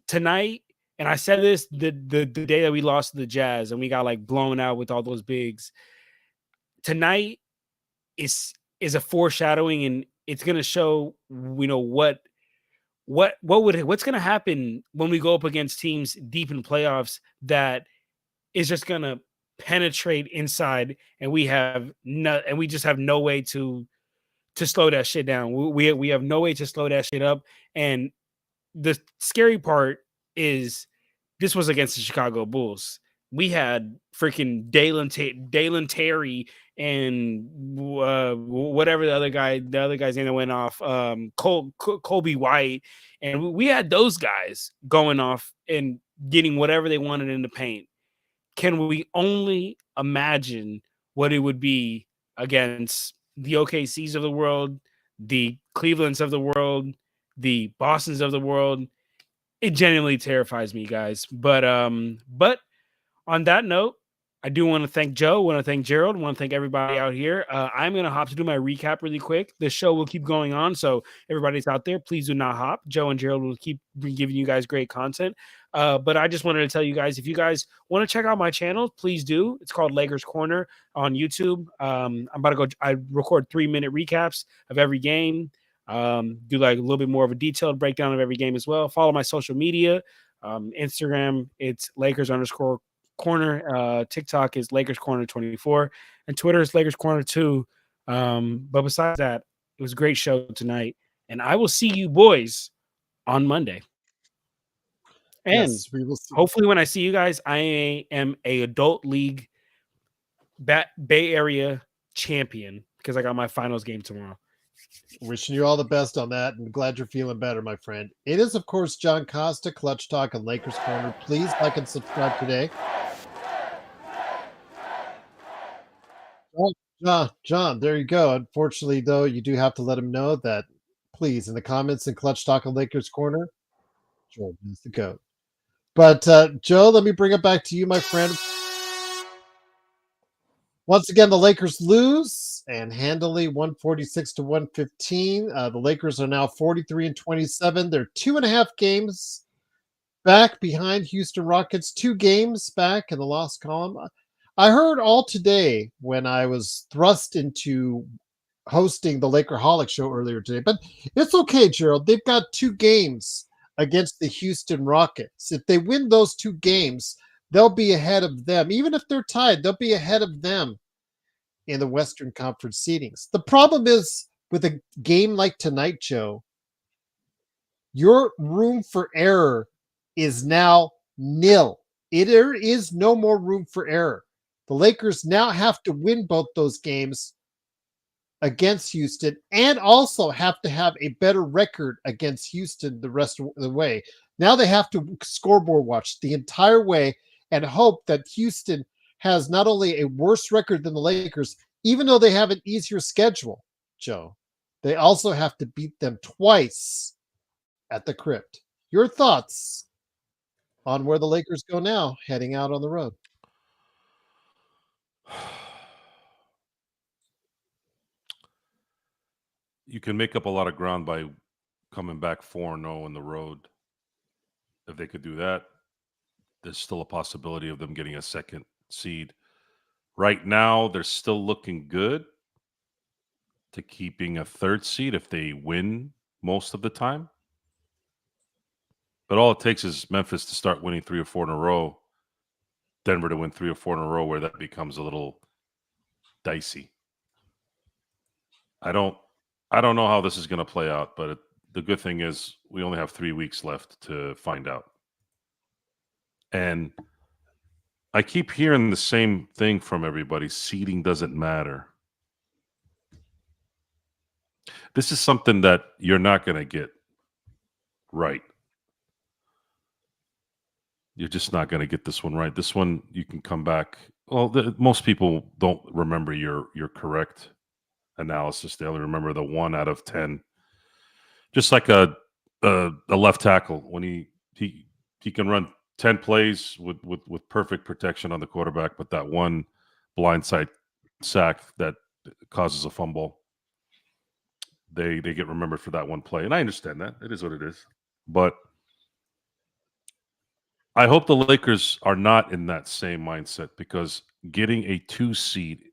tonight, and I said this the day that we lost to the Jazz and we got, like, blown out with all those bigs, tonight is a foreshadowing, and it's going to show, what's going to happen when we go up against teams deep in playoffs that is just going to penetrate inside, and we just have no way to slow that shit down. We have no way to slow that shit up. And the scary part is this was against the Chicago Bulls. We had freaking Dalen Terry and whatever the other guy's name that went off, Colby White, and we had those guys going off and getting whatever they wanted in the paint. Can we only imagine what it would be against the OKCs of the world, the Clevelands of the world, the Bostons of the world? It genuinely terrifies me, guys. But on that note, I do want to thank Joe, want to thank Gerald, want to thank everybody out here. I'm going to hop to do my recap really quick. The show will keep going on, so everybody's out there, please do not hop. Joe and Gerald will keep giving you guys great content. But I just wanted to tell you guys, if you guys want to check out my channel, please do. It's called Lakers Corner on YouTube. I record 3-minute recaps of every game. Do like a little bit more of a detailed breakdown of every game as well. Follow my social media. Instagram, it's Lakers_Corner. TikTok is Lakers Corner 24, and Twitter is Lakers Corner 2. But besides that, it was a great show tonight, and I will see you boys on Monday. And yes, we will see. Hopefully when I see you guys, I am a adult league Bay Area champion, because I got my finals game tomorrow. Wishing you all the best on that, and glad you're feeling better, my friend. It is, of course, John Costa, Clutch Talk and Lakers Corner. Please like and subscribe today. John, there you go. Unfortunately, though, you do have to let him know that, please, in the comments in Clutch Talk and Lakers Corner, Jordan is the GOAT. But, Joe, let me bring it back to you, my friend. Once again, the Lakers lose and handily 146 to 115. The Lakers are now 43-27. They're 2.5 games back behind Houston Rockets, 2 games back in the loss column. I heard all today when I was thrust into hosting the Lakerholic show earlier today, but it's okay, Gerald. They've got 2 games against the Houston Rockets. If they win those 2 games, they'll be ahead of them. Even if they're tied, they'll be ahead of them in the Western Conference seedings. The problem is with a game like tonight, Joe, your room for error is now nil. There is no more room for error. The Lakers now have to win both those games against Houston and also have to have a better record against Houston the rest of the way. Now they have to scoreboard watch the entire way and hope that Houston has not only a worse record than the Lakers, even though they have an easier schedule, Joe, they also have to beat them twice at the Crypt. Your thoughts on where the Lakers go now, heading out on the road? You can make up a lot of ground by coming back 4-0 on the road. If they could do that, there's still a possibility of them getting a second seed. Right now, they're still looking good to keeping a third seed if they win most of the time. But all it takes is Memphis to start winning 3 or 4 in a row, Denver to win 3 or 4 in a row, where that becomes a little dicey. I don't know how this is going to play out, but the good thing is we only have 3 weeks left to find out. And I keep hearing the same thing from everybody. Seeding doesn't matter. This is something that you're not going to get right. You're just not going to get this one right. This one, you can come back. Well, most people don't remember your correct analysis. They only remember the 1 out of 10. Just like a left tackle, when he can run 10 plays with perfect protection on the quarterback, but that one blindside sack that causes a fumble, they get remembered for that one play. And I understand that. It is what it is. But I hope the Lakers are not in that same mindset, because getting a 2 seed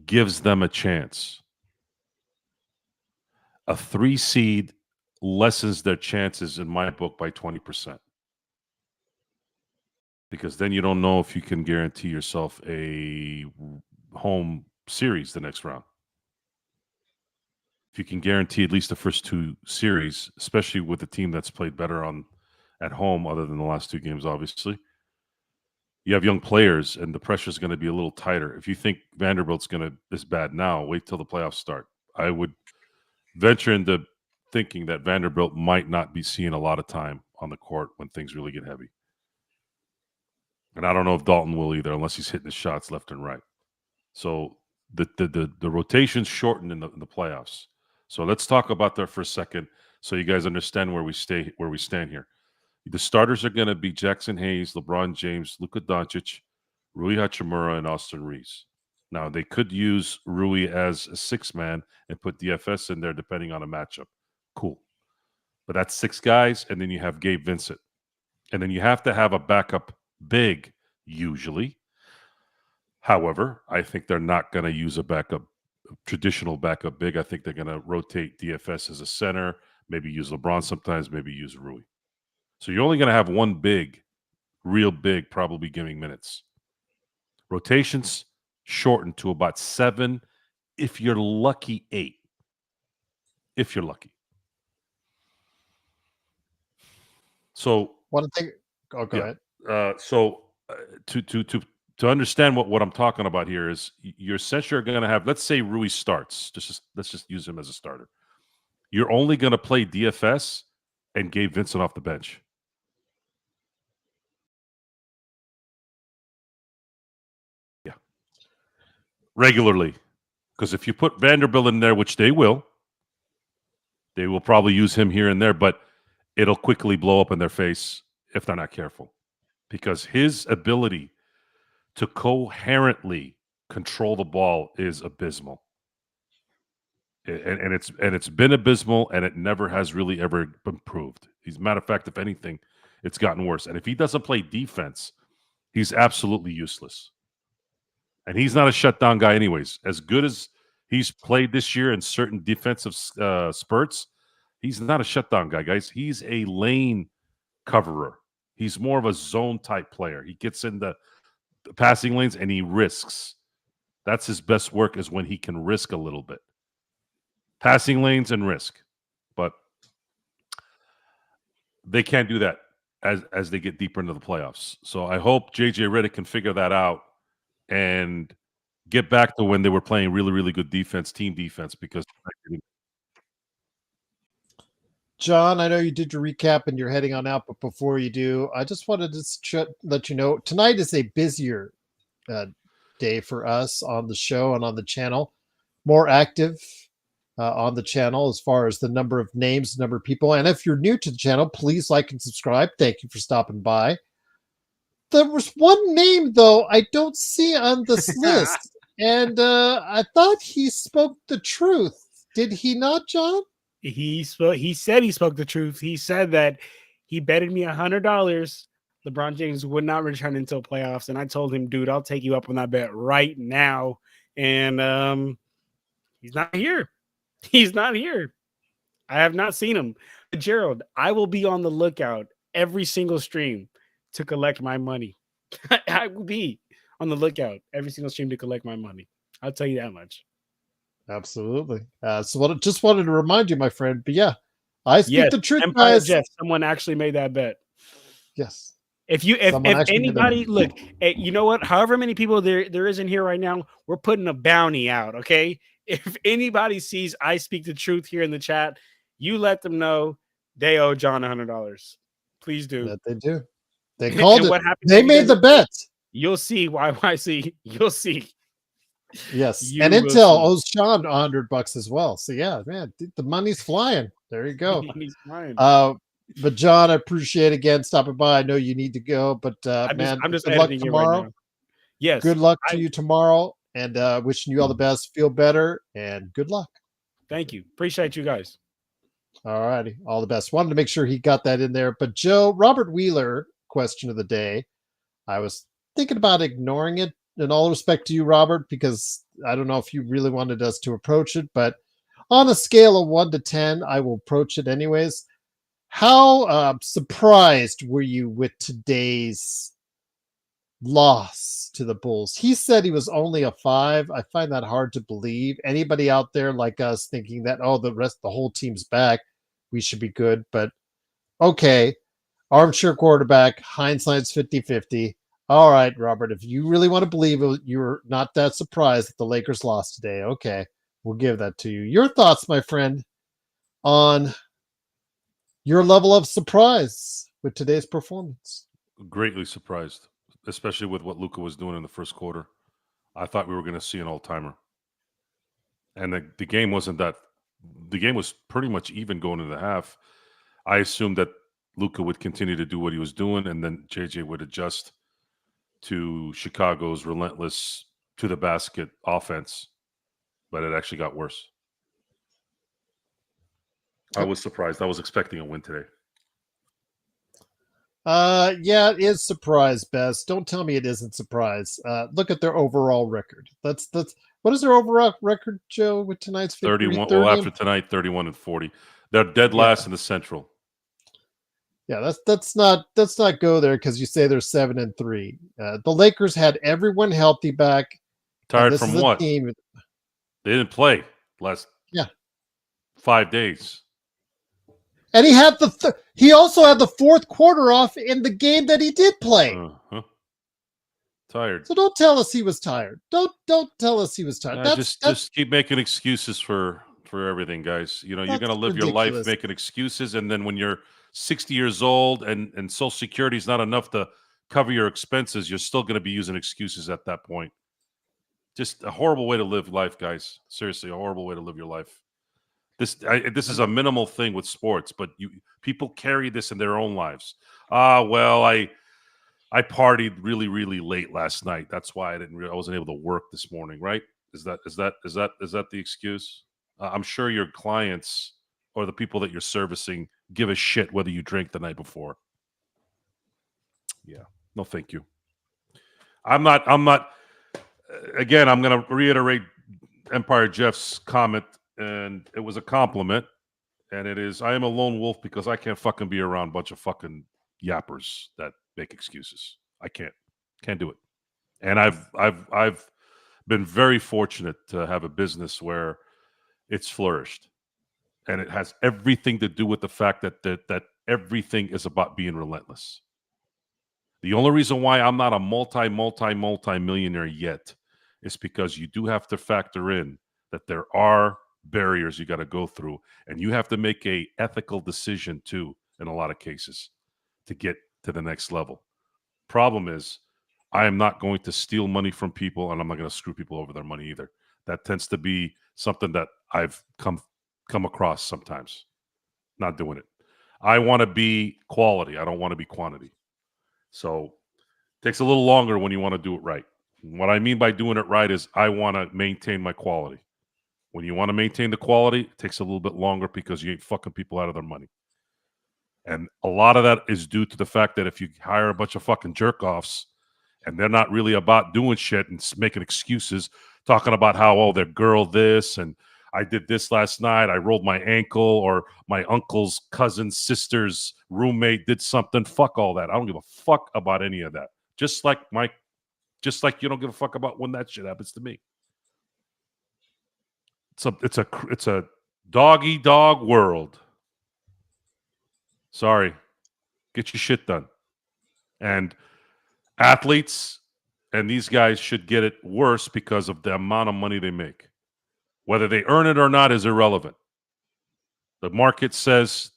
gives them a chance. A 3 seed lessens their chances, in my book, by 20%. Because then you don't know if you can guarantee yourself a home series the next round. If you can guarantee at least the first 2 series, especially with a team that's played better at home, other than the last 2 games, obviously, you have young players and the pressure is going to be a little tighter. If you think Vanderbilt's is bad now, wait till the playoffs start. I would venture into thinking that Vanderbilt might not be seeing a lot of time on the court when things really get heavy. And I don't know if Dalton will either, unless he's hitting his shots left and right. So the rotation's shortened in the playoffs. So let's talk about that for a second, so you guys understand where we stand here. The starters are going to be Jackson Hayes, LeBron James, Luka Doncic, Rui Hachimura, and Austin Reeves. Now, they could use Rui as a 6-man and put DFS in there depending on a matchup. Cool. But that's 6 guys, and then you have Gabe Vincent. And then you have to have a backup big, usually. However, I think they're not going to use a traditional backup big. I think they're going to rotate DFS as a center, maybe use LeBron sometimes, maybe use Rui. So you're only going to have 1 big, real big, probably giving minutes. Rotations shortened to about 7, if you're lucky, 8. If you're lucky. So One thing. Oh, go ahead. So to to understand what I'm talking about here is you're essentially going to have, let's say Rui starts. Let's just use him as a starter. You're only going to play DFS and Gabe Vincent off the bench. Yeah. Regularly. Because if you put Vanderbilt in there, which they will probably use him here and there, but it'll quickly blow up in their face if they're not careful. Because his ability to coherently control the ball is abysmal. And it's been abysmal, and it never has really ever improved. As a matter of fact, if anything, it's gotten worse. And if he doesn't play defense, he's absolutely useless. And he's not a shutdown guy anyways. As good as he's played this year in certain defensive spurts, he's not a shutdown guy, guys. He's a lane coverer. He's more of a zone type player. He gets in the passing lanes and he risks. That's his best work, is when he can risk a little bit. Passing lanes and risk. But they can't do that as they get deeper into the playoffs. So I hope JJ Redick can figure that out and get back to when they were playing really, really good defense, team defense, because John, I know you did your recap and you're heading on out, but before you do, I just wanted to let you know tonight is a busier day for us on the show and on the channel. More active on the channel as far as the number of names, number of people. And if you're new to the channel, please like and subscribe. Thank you for stopping by. There was one name, though, I don't see on this list. And I thought he spoke the truth. Did he not, John? He said he spoke the truth. He said that he betted me $100 LeBron James would not return until playoffs, and I told him, dude, I'll take you up on that bet right now. And he's not here. He's not here. I have not seen him. Gerald, I will be on the lookout every single stream to collect my money. I will be on the lookout every single stream to collect my money. I'll tell you that much. Absolutely. Just wanted to remind you, my friend. But yeah, I speak the truth, Empire guys. Jeff, someone actually made that bet. Yes. If anybody look, you know what? However many people there is in here right now, we're putting a bounty out. Okay. If anybody sees I speak the truth here in the chat, you let them know they owe John $100. Please do. That they do. They called it. What happens? They made the bet. You'll see. YYC. You'll see. Yes. And Intel owes Sean $100 as well. So yeah, man, the money's flying. There you go. Money's flying. But John, I appreciate again stopping by. I know you need to go, but I'm just good luck editing tomorrow. right now. Yes. Good luck to you tomorrow, and wishing you all the best. Feel better, and good luck. Thank you. Appreciate you guys. All righty. All the best. Wanted to make sure he got that in there. But Joe, Robert Wheeler, question of the day. I was thinking about ignoring it, in all respect to you, Robert, because I don't know if you really wanted us to approach it, but on a scale of 1 to 10, I will approach it anyways. How surprised were you with today's loss to the Bulls? He said he was only a 5. I find that hard to believe. Anybody out there like us thinking that, oh, the whole team's back, we should be good. But okay, armchair quarterback, hindsight's 50-50. All right, Robert, if you really want to believe it, you're not that surprised that the Lakers lost today. Okay, we'll give that to you. Your thoughts, my friend, on your level of surprise with today's performance? Greatly surprised, especially with what Luka was doing in the first quarter. I thought we were going to see an all-timer. And the game wasn't that – the game was pretty much even going into the half. I assumed that Luka would continue to do what he was doing, and then JJ would adjust to Chicago's relentless to-the-basket offense. But it actually got worse. I was surprised. I was expecting a win today. Yeah, it is surprise, Bess. Don't tell me it isn't surprise. Look at their overall record. That's what is their overall record, Joe, with tonight's victory? 31. Well, after tonight, 31-40. They're dead last in the Central. Yeah, let's not go there because you say they're 7-3. The Lakers had everyone healthy back. Tired from what? They didn't play last 5 days. And he had he also had the fourth quarter off in the game that he did play. Tired. So don't tell us he was tired. Don't tell us he was tired. Just keep making excuses for everything, guys. You know, you're gonna live your life making excuses, and then when you're 60 years old and Social Security is not enough to cover your expenses, you're still gonna be using excuses at that point. Just a horrible way to live life, guys. Seriously, a horrible way to live your life. This is a minimal thing with sports, but people carry this in their own lives. Well, I partied really, really late last night. That's why I wasn't able to work this morning. Right? Is that the excuse? I'm sure your clients or the people that you're servicing give a shit whether you drank the night before. Yeah. No, thank you. I'm not. Again, I'm going to reiterate Empire Jeff's comment, and it was a compliment. And it is, I am a lone wolf because I can't fucking be around a bunch of fucking yappers that make excuses. I can't do it. And I've been very fortunate to have a business where it's flourished, and it has everything to do with the fact that everything is about being relentless. The only reason why I'm not a multi-millionaire yet is because you do have to factor in that there are barriers you got to go through, and you have to make a ethical decision too in a lot of cases to get to the next level. Problem is, I am not going to steal money from people, and I'm not going to screw people over their money either. That tends to be something that I've come across sometimes. Not doing it. I want to be quality. I don't want to be quantity. So it takes a little longer when you want to do it right. What I mean by doing it right is I want to maintain my quality. When you want to maintain the quality, it takes a little bit longer because you ain't fucking people out of their money. And a lot of that is due to the fact that if you hire a bunch of fucking jerk-offs and they're not really about doing shit and making excuses, talking about how, oh, their girl this, and I did this last night, I rolled my ankle, or my uncle's cousin's sister's roommate did something. Fuck all that. I don't give a fuck about any of that. Just like you don't give a fuck about when that shit happens to me. It's a dog world. Sorry. Get your shit done. And athletes and these guys should get it worse because of the amount of money they make. Whether they earn it or not is irrelevant. The market says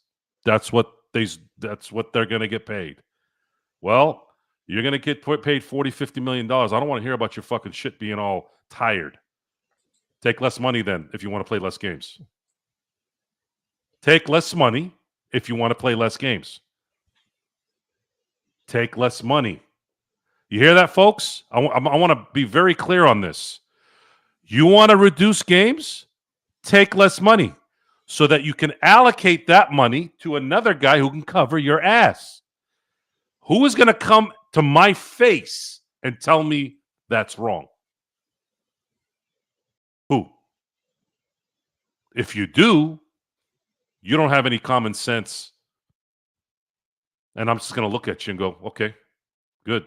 that's what they're going to get paid. Well, you're going to get paid $40-50 million. I don't want to hear about your fucking shit being all tired. Take less money then if you want to play less games. Take less money if you want to play less games. Take less money. You hear that, folks? I want to be very clear on this. You want to reduce games? Take less money so that you can allocate that money to another guy who can cover your ass. Who is going to come to my face and tell me that's wrong? Who? If you do, you don't have any common sense. And I'm just going to look at you and go, okay, good.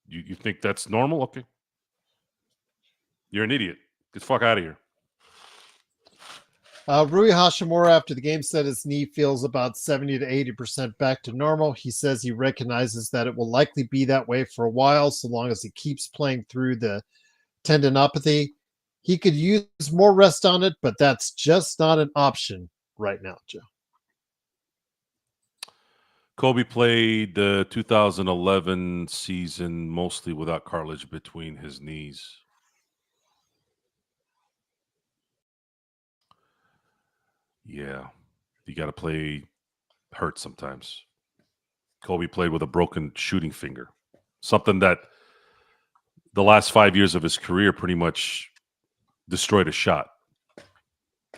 You think that's normal? Okay. You're an idiot. Get the fuck out of here. Rui Hashimura, after the game, said his knee feels about 70 to 80% back to normal. He says he recognizes that it will likely be that way for a while, so long as he keeps playing through the tendinopathy. He could use more rest on it, but that's just not an option right now, Joe. Kobe played the 2011 season mostly without cartilage between his knees. Yeah, you got to play hurt sometimes. Kobe played with a broken shooting finger, something that the last 5 years of his career pretty much destroyed a shot.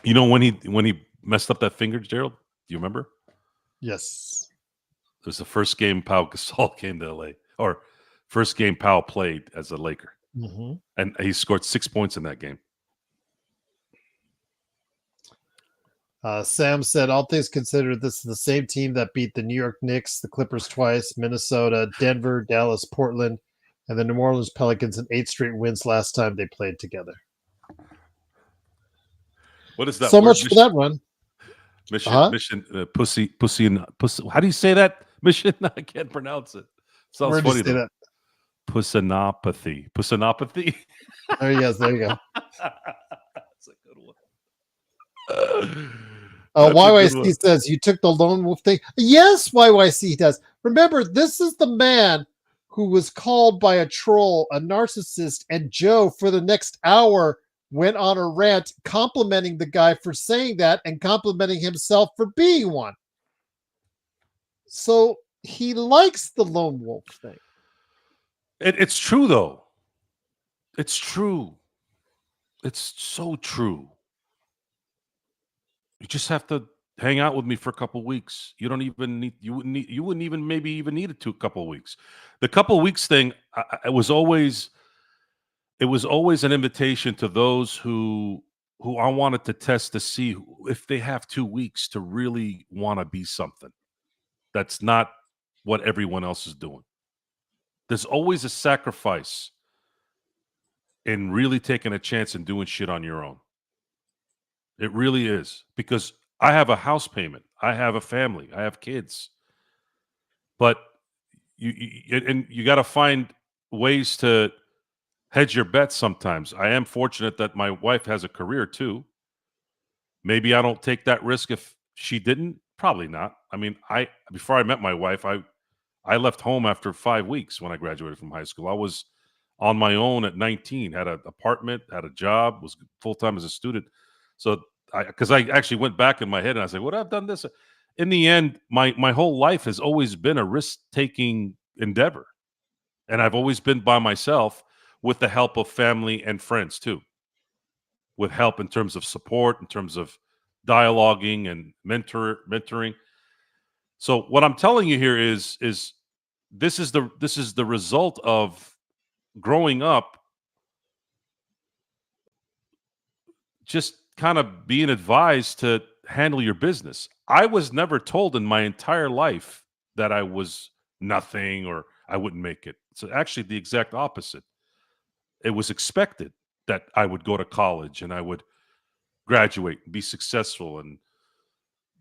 You know when he messed up that finger, Gerald? Do you remember? Yes. It was the first game Pau Gasol came to LA, or first game Pau played as a Laker. Mm-hmm. And he scored 6 points in that game. Sam said, all things considered, this is the same team that beat the New York Knicks, the Clippers twice, Minnesota, Denver, Dallas, Portland, and the New Orleans Pelicans in 8 straight wins last time they played together. What is that? So much for that run. Mission, pussy. How do you say that? Mission? I can't pronounce it. Sounds funny though. Pussinopathy. Pussinopathy. There he is. There you go. That's a good one. YYC says, you took the lone wolf thing. Yes, YYC does. Remember, this is the man who was called by a troll, a narcissist, and Joe for the next hour went on a rant complimenting the guy for saying that and complimenting himself for being one. So he likes the lone wolf thing. It's true, though. It's true. It's so true. You just have to hang out with me for a couple weeks. You don't even need. You wouldn't even maybe even need it to a couple weeks. The couple weeks thing. It was always an invitation to those who I wanted to test to see if they have 2 weeks to really want to be something. That's not what everyone else is doing. There's always a sacrifice in really taking a chance and doing shit on your own. It really is, because I have a house payment. I have a family. I have kids. But you got to find ways to hedge your bets sometimes. I am fortunate that my wife has a career too. Maybe I don't take that risk if she didn't. Probably not. I mean, before I met my wife, I left home after 5 weeks when I graduated from high school. I was on my own at 19, had an apartment, had a job, was full-time as a student. So because I actually went back in my head and I said, would I have done this? In the end, my whole life has always been a risk-taking endeavor. And I've always been by myself with the help of family and friends too. With help in terms of support, in terms of dialoguing and mentoring. So what I'm telling you here is this is the result of growing up just kind of being advised to handle your business. I was never told in my entire life that I was nothing or I wouldn't make it. So actually the exact opposite. It was expected that I would go to college and I would graduate and be successful and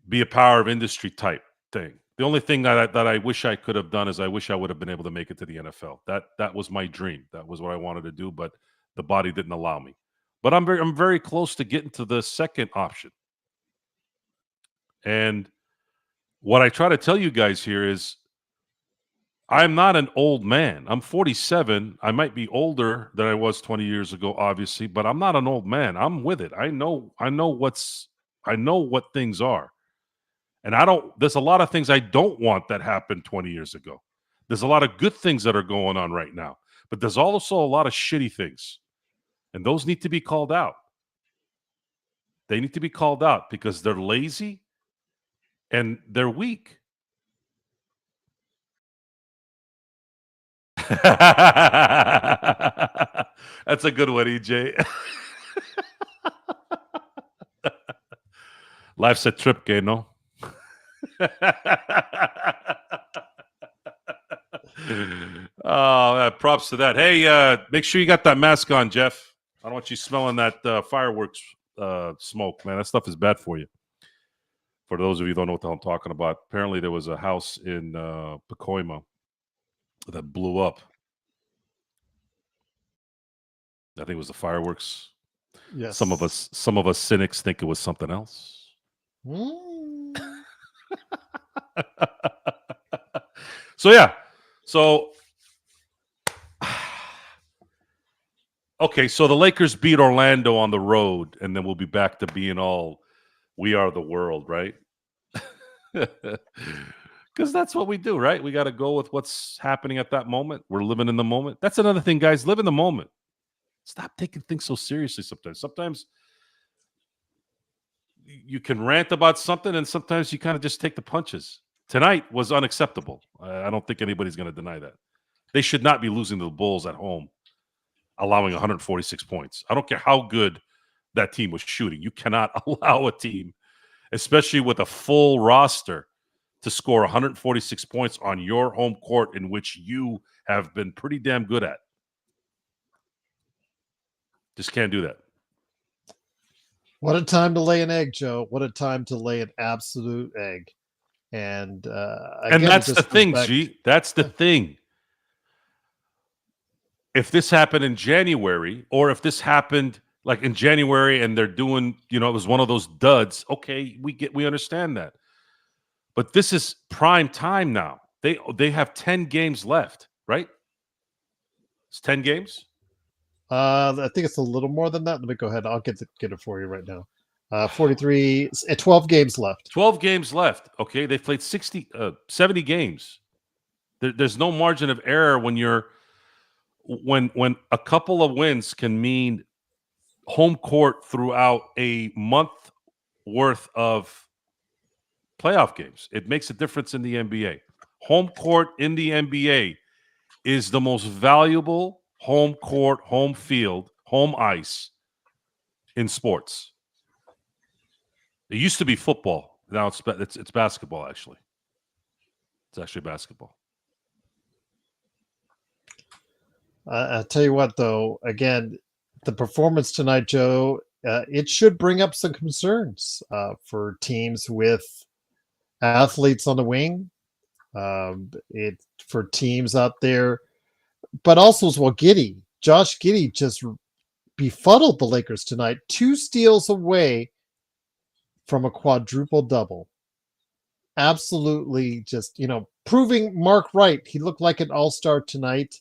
be a power of industry type thing. The only thing that I wish I could have done is I wish I would have been able to make it to the NFL. That was my dream. That was what I wanted to do, but the body didn't allow me. But I'm very close to getting to the second option. And what I try to tell you guys here is I'm not an old man. I'm 47. I might be older than I was 20 years ago, obviously, but I'm not an old man. I'm with it. I know what things are. And there's a lot of things I don't want that happened 20 years ago. There's a lot of good things that are going on right now, but there's also a lot of shitty things. And those need to be called out. They need to be called out because they're lazy and they're weak. That's a good one, EJ. Life's a trip, gay, no? Oh, props to that. Hey, make sure you got that mask on, Jeff. I don't want you smelling that fireworks smoke, man. That stuff is bad for you. For those of you who don't know what the hell I'm talking about, apparently there was a house in Pacoima that blew up. I think it was the fireworks. Yes. Some of us cynics think it was something else. So yeah. So okay, so the Lakers beat Orlando on the road, and then we'll be back to being all we are the world, right? Because that's what we do, right? We got to go with what's happening at that moment. We're living in the moment. That's another thing, guys. Live in the moment. Stop taking things so seriously sometimes. Sometimes you can rant about something, and sometimes you kind of just take the punches. Tonight was unacceptable. I don't think anybody's going to deny that. They should not be losing to the Bulls at home, allowing 146 points. I don't care how good that team was shooting. You cannot allow a team, especially with a full roster, to score 146 points on your home court in which you have been pretty damn good at. Just can't do that. What a time to lay an egg, Joe. What a time to lay an absolute egg. And again, that's the thing, G. That's the thing. if this happened in January, or if this happened like in January and they're doing, it was one of those duds. Okay, we understand that. But this is prime time now. They have 10 games left, right? It's 10 games. I think it's a little more than that. Let me go ahead. I'll get it for you right now. 43, 12 games left. 12 games left. Okay, they've played 70 games. There's no margin of error when a couple of wins can mean home court throughout a month worth of playoff games. It makes a difference in the NBA. Home court in the NBA is the most valuable home court, home field, home ice in sports. It used to be football. Now it's basketball, actually. It's actually basketball. I'll tell you what, though, again, the performance tonight, Joe, it should bring up some concerns for teams with athletes on the wing, for teams out there, but also as well, Josh Giddey just befuddled the Lakers tonight, 2 steals away from a quadruple double. Absolutely just, proving Mark right. He looked like an all-star tonight.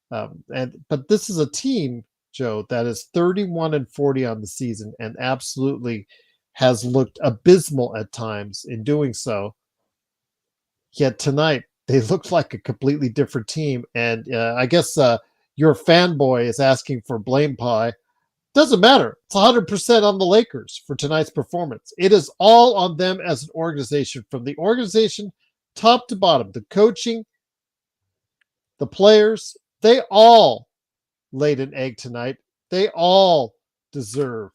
But this is a team, Joe, that is 31-40 on the season and absolutely has looked abysmal at times in doing so. Yet tonight, they looked like a completely different team. And I guess your fanboy is asking for blame pie. Doesn't matter. It's 100% on the Lakers for tonight's performance. It is all on them as an organization, from the organization top to bottom, the coaching, the players. They all laid an egg tonight. They all deserve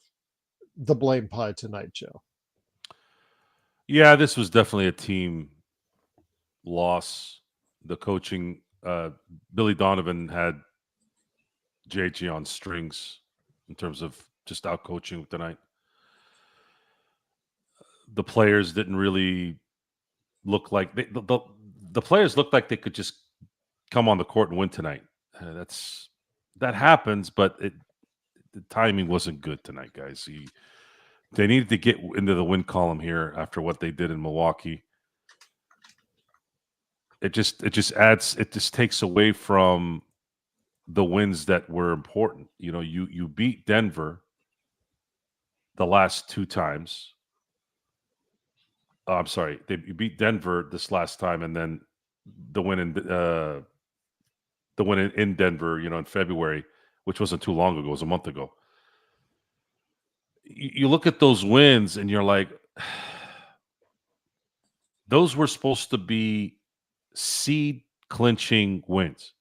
the blame pie tonight, Joe. Yeah, this was definitely a team loss. The coaching, Billy Donovan had JG on strings in terms of just out coaching tonight. The players didn't really look like the players looked like they could just come on the court and win tonight. That happens, but the timing wasn't good tonight, guys. They needed to get into the win column here after what they did in Milwaukee. It just takes away from the wins that were important. You beat Denver the last 2 times. I'm sorry, you beat Denver this last time, and then the win in Denver, in February, which wasn't too long ago, it was a month ago. You look at those wins and you're like, those were supposed to be seed clinching wins.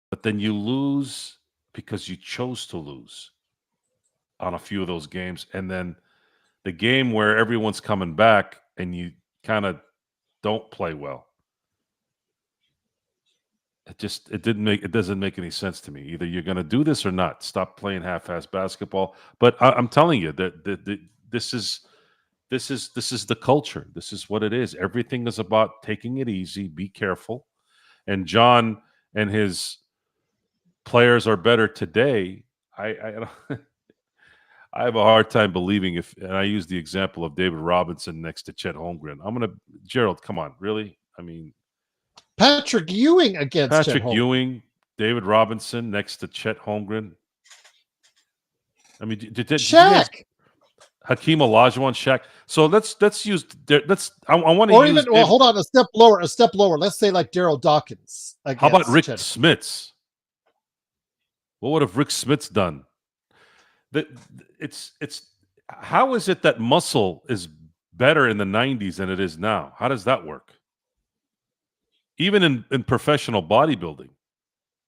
But then you lose because you chose to lose on a few of those games. And then the game where everyone's coming back and you kind of don't play well. It doesn't make any sense to me. Either you're going to do this or not. Stop playing half-ass basketball. But I'm telling you that this is the culture. This is what it is. Everything is about taking it easy. Be careful. And John and his players are better today. I have a hard time believing and I use the example of David Robinson next to Chet Holmgren. Gerald, come on, really? I mean, Patrick Ewing against Patrick Chet Ewing, David Robinson next to Chet Holmgren. I mean, Shaq. Hakeem Olajuwon, Shaq. So let's use. I want to or use. Even well, hold on, a step lower. Let's say like Daryl Dawkins. How about Rick Chet. Smits? What would have Rick Smits done? It's how is it that muscle is better in the 90s than it is now? How does that work? Even in professional bodybuilding,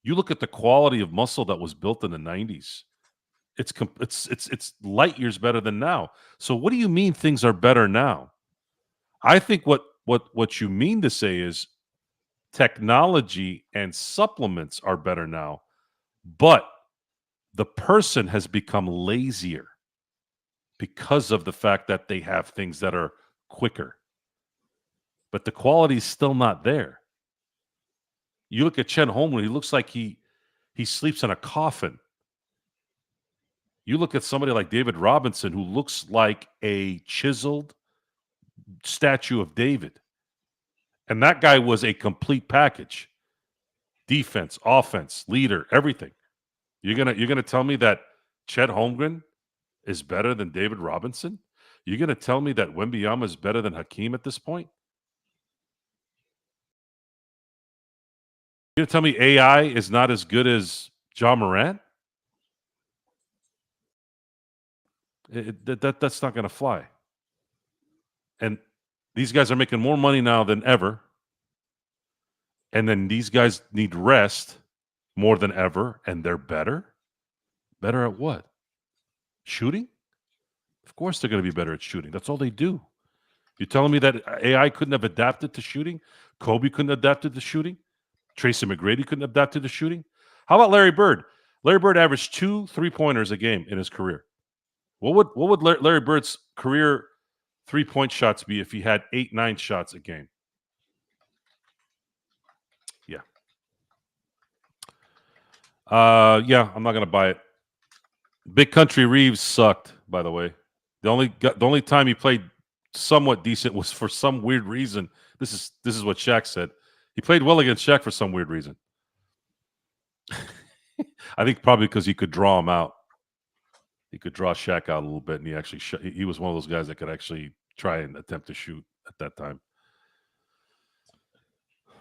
you look at the quality of muscle that was built in the 90s. It's light years better than now. So what do you mean things are better now? I think what you mean to say is technology and supplements are better now, but the person has become lazier because of the fact that they have things that are quicker. But the quality is still not there. You look at Chet Holmgren, he looks like he sleeps in a coffin. You look at somebody like David Robinson, who looks like a chiseled statue of David. And that guy was a complete package. Defense, offense, leader, everything. You're gonna tell me that Chet Holmgren is better than David Robinson? You're gonna tell me that Wembanyama is better than Hakeem at this point? You're gonna tell me AI is not as good as John Morant? That's not gonna fly. And these guys are making more money now than ever. And then these guys need rest more than ever, and they're better. Better at what? Shooting? Of course they're going to be better at shooting. That's all they do. You're telling me that AI couldn't have adapted to shooting? Kobe couldn't have adapted to shooting? Tracy McGrady couldn't have adapted to shooting? How about Larry Bird? Larry Bird averaged 2 3-pointers a game in his career. What would Larry Bird's career 3-point shots be if he had 8, 9 shots a game? Yeah. I'm not going to buy it. Big Country Reeves sucked, by the way. The only time he played somewhat decent was for some weird reason. This is what Shaq said. He played well against Shaq for some weird reason. I think probably because he could draw him out. He could draw Shaq out a little bit, and he was one of those guys that could actually try and attempt to shoot at that time.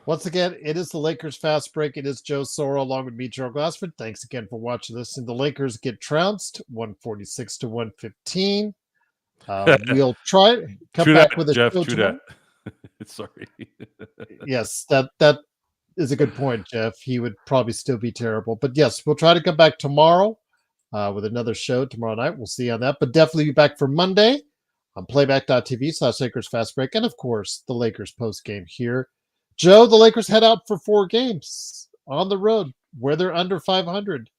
Once again, it is the Lakers Fast Break. It is Joe Soro along with me, Joe Glassford. Thanks again for watching this. And the Lakers get trounced 146 to 115. We'll try come back with a Jeff, show true tomorrow. That. Sorry. Yes, that is a good point, Jeff. He would probably still be terrible. But yes, we'll try to come back tomorrow with another show tomorrow night. We'll see on that. But definitely be back for Monday on playback.tv/Lakers Fast Break. And of course, the Lakers post game here. Joe, the Lakers head out for 4 games on the road where they're under 500.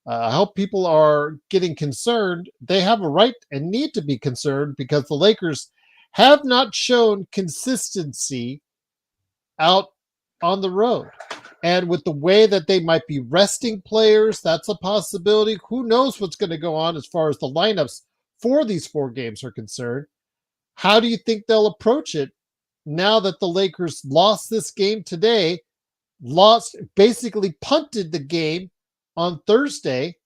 I hope people are getting concerned. They have a right and need to be concerned because the Lakers have not shown consistency out on the road. And with the way that they might be resting players, that's a possibility. Who knows what's going to go on as far as the lineups for these 4 games are concerned. How do you think they'll approach it now that the Lakers lost this game today, basically punted the game on Thursday,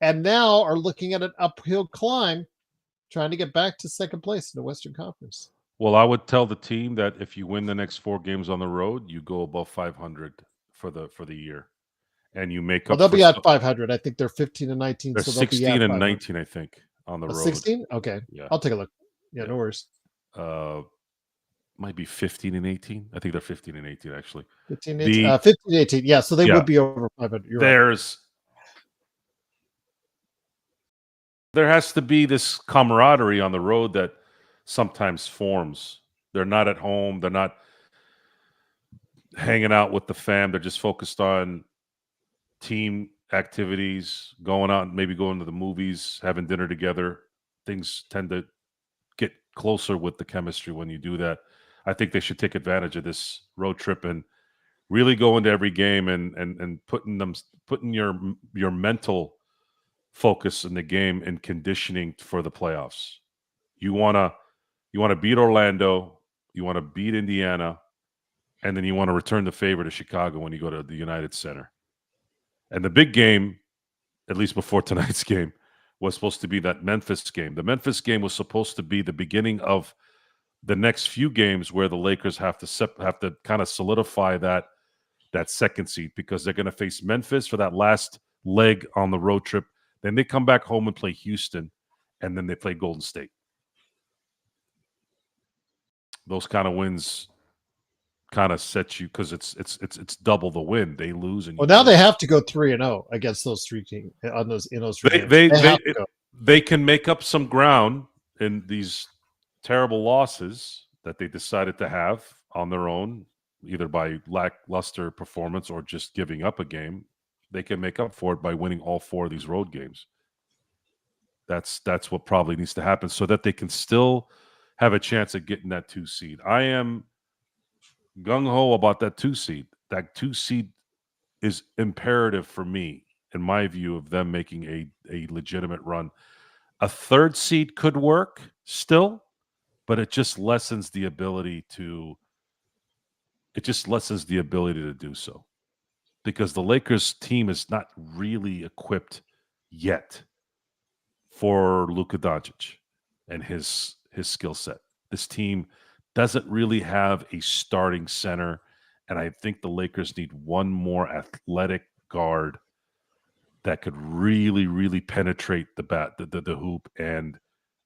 and now are looking at an uphill climb trying to get back to second place in the Western Conference? Well, I would tell the team that if you win the next 4 games on the road, you go above 500 for the year, and you make up. They'll be at 500. I think they're 15 and 19. They're so they'll 16 be at and 500. 19, I think, on the road. 16? Okay, Yeah, I'll take a look. Yeah, no worries. Might be 15 and 18. I think they're 15 and 18 actually. 15 and 18. Yeah, so they would be over 500. You're right. There has to be this camaraderie on the road that sometimes forms. They're not at home. They're not hanging out with the fam. They're just focused on team activities, going out, maybe going to the movies, having dinner together. Things tend to get closer with the chemistry when you do that. I think they should take advantage of this road trip and really go into every game and putting your mental focus in the game and conditioning for the playoffs. You want to beat Orlando, you want to beat Indiana, and then you want to return the favor to Chicago when you go to the United Center. And the big game, at least before tonight's game, was supposed to be that Memphis game. The Memphis game was supposed to be the beginning of the next few games where the Lakers have to kind of solidify that second seed, because they're going to face Memphis for that last leg on the road trip. Then they come back home and play Houston, and then they play Golden State. Those kind of wins kind of set you, because it's double the win. They lose, and now they have to go 3-0 against those 3 teams in those 3 games. They can make up some ground in these terrible losses that they decided to have on their own, either by lackluster performance or just giving up a game. They can make up for it by winning all 4 of these road games. That's what probably needs to happen so that they can still have a chance at getting that 2 seed. I am gung-ho about that 2 seed. That 2 seed is imperative for me, in my view, of them making a legitimate run. A 3rd seed could work still, but it just lessens the ability to do so, because the Lakers team is not really equipped yet for Luka Doncic and his skill set. This team doesn't really have a starting center, and I think the Lakers need one more athletic guard that could really, really penetrate the hoop, and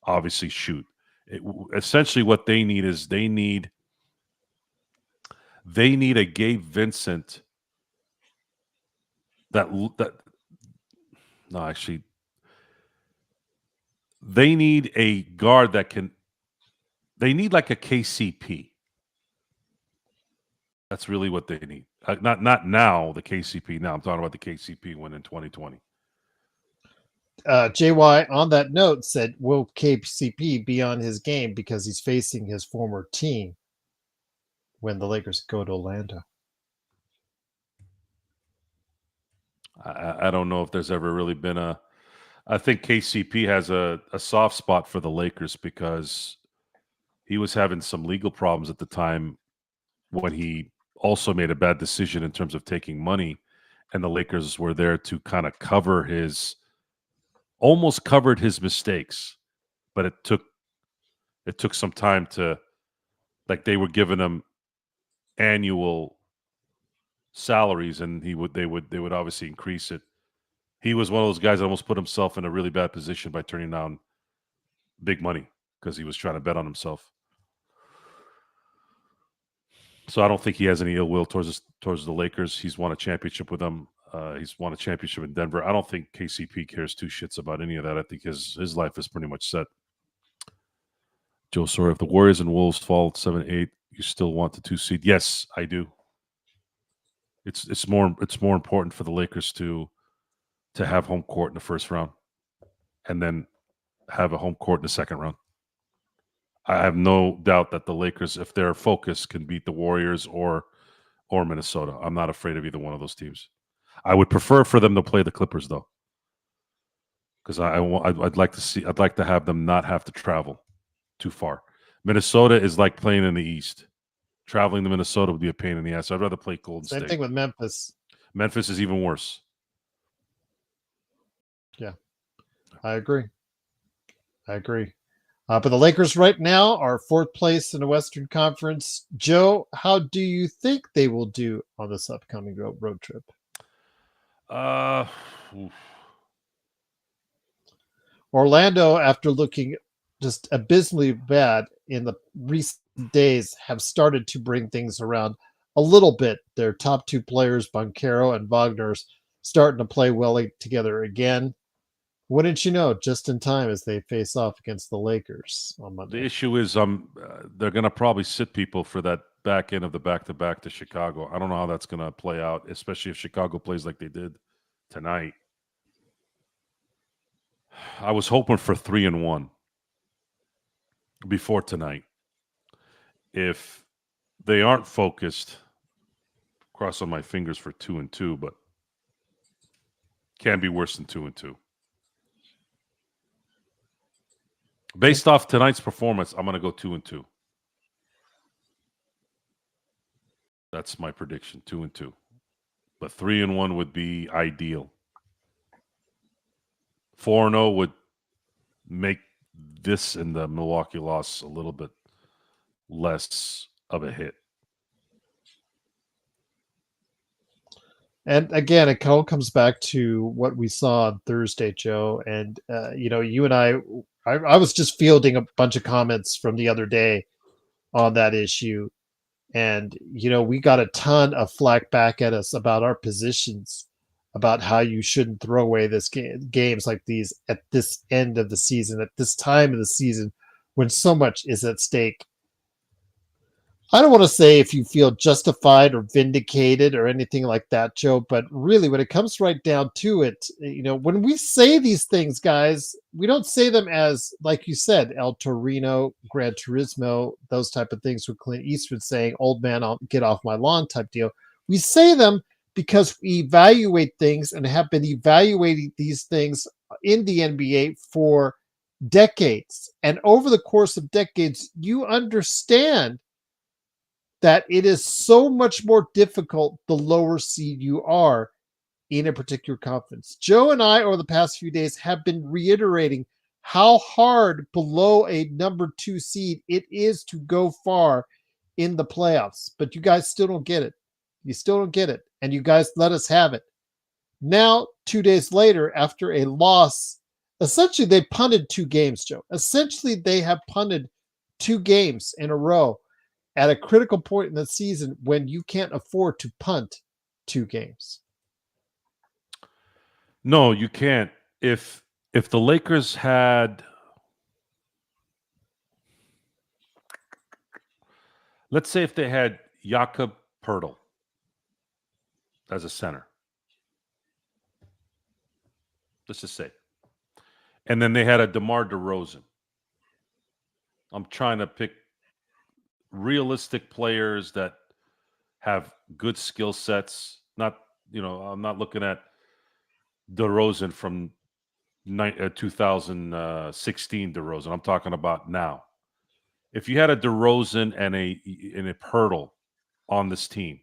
obviously shoot. Essentially, what they need is they need a Gabe Vincent that no, actually, they need a guard that can. They need like a KCP. That's really what they need. Not now, the KCP. Now I'm talking about the KCP win in 2020. JY on that note said, will KCP be on his game because he's facing his former team when the Lakers go to Orlando? I don't know if there's ever really been I think KCP has a soft spot for the Lakers because he was having some legal problems at the time when he also made a bad decision in terms of taking money, and the Lakers were there to kind of almost covered his mistakes, but it took some time to, like, they were giving him annual salaries, and they would obviously increase it. He was one of those guys that almost put himself in a really bad position by turning down big money because he was trying to bet on himself. So I don't think he has any ill will towards the Lakers. He's won a championship with them. He's won a championship in Denver. I don't think KCP cares two shits about any of that. I think his life is pretty much set. Joe Sawyer, if the Warriors and Wolves fall 7-8, you still want the 2 seed? Yes, I do. It's more important for the Lakers to have home court in the first round, and then have a home court in the second round. I have no doubt that the Lakers, if they're focused, can beat the Warriors or Minnesota. I'm not afraid of either one of those teams. I would prefer for them to play the Clippers, though, because I'd like to have them not have to travel too far. Minnesota is like playing in the East. Traveling to Minnesota would be a pain in the ass. I'd rather play Golden State. Same thing with Memphis. Memphis is even worse. Yeah, I agree. But the Lakers right now are 4th place in the Western Conference. Joe, how do you think they will do on this upcoming road trip? Orlando, after looking just abysmally bad in the recent days, have started to bring things around a little bit. Their top 2 players, Banchero and Wagner, starting to play well together again. Wouldn't you know, just in time as they face off against the Lakers on Monday. The issue is they're going to probably sit people for that back end of the back-to-back to Chicago. I don't know how that's going to play out, especially if Chicago plays like they did tonight. I was hoping for 3-1 before tonight. If they aren't focused, cross on my fingers for 2-2, but can be worse than 2-2. Based off tonight's performance, I'm going to go 2-2. That's my prediction, 2-2. But 3-1 would be ideal. 4-0 would make this and the Milwaukee loss a little bit less of a hit. And again, it all comes back to what we saw on Thursday, Joe. And, you and I was just fielding a bunch of comments from the other day on that issue. And, we got a ton of flack back at us about our positions, about how you shouldn't throw away games like these at this end of the season, at this time of the season, when so much is at stake. I don't want to say if you feel justified or vindicated or anything like that, Joe, but really when it comes right down to it, when we say these things, guys, we don't say them as, like you said, El Torino, Gran Turismo, those type of things with Clint Eastwood saying, old man, I'll get off my lawn type deal. We say them because we evaluate things and have been evaluating these things in the NBA for decades. And over the course of decades, you understand that it is so much more difficult the lower seed you are in a particular conference. Joe and I, over the past few days, have been reiterating how hard below a number 2 seed it is to go far in the playoffs. But you guys still don't get it. You still don't get it. And you guys let us have it. Now, 2 days later, after a loss, essentially they punted 2 games, Joe. Essentially, they have punted 2 games in a row at a critical point in the season when you can't afford to punt 2 games. No, you can't. If the Lakers had, let's say if they had Jakob Poeltl as a center, let's just say, and then they had a DeMar DeRozan. I'm trying to pick realistic players that have good skill sets. Not, I'm not looking at DeRozan from 2016 DeRozan. I'm talking about now. If you had a DeRozan and a Poeltl on this team,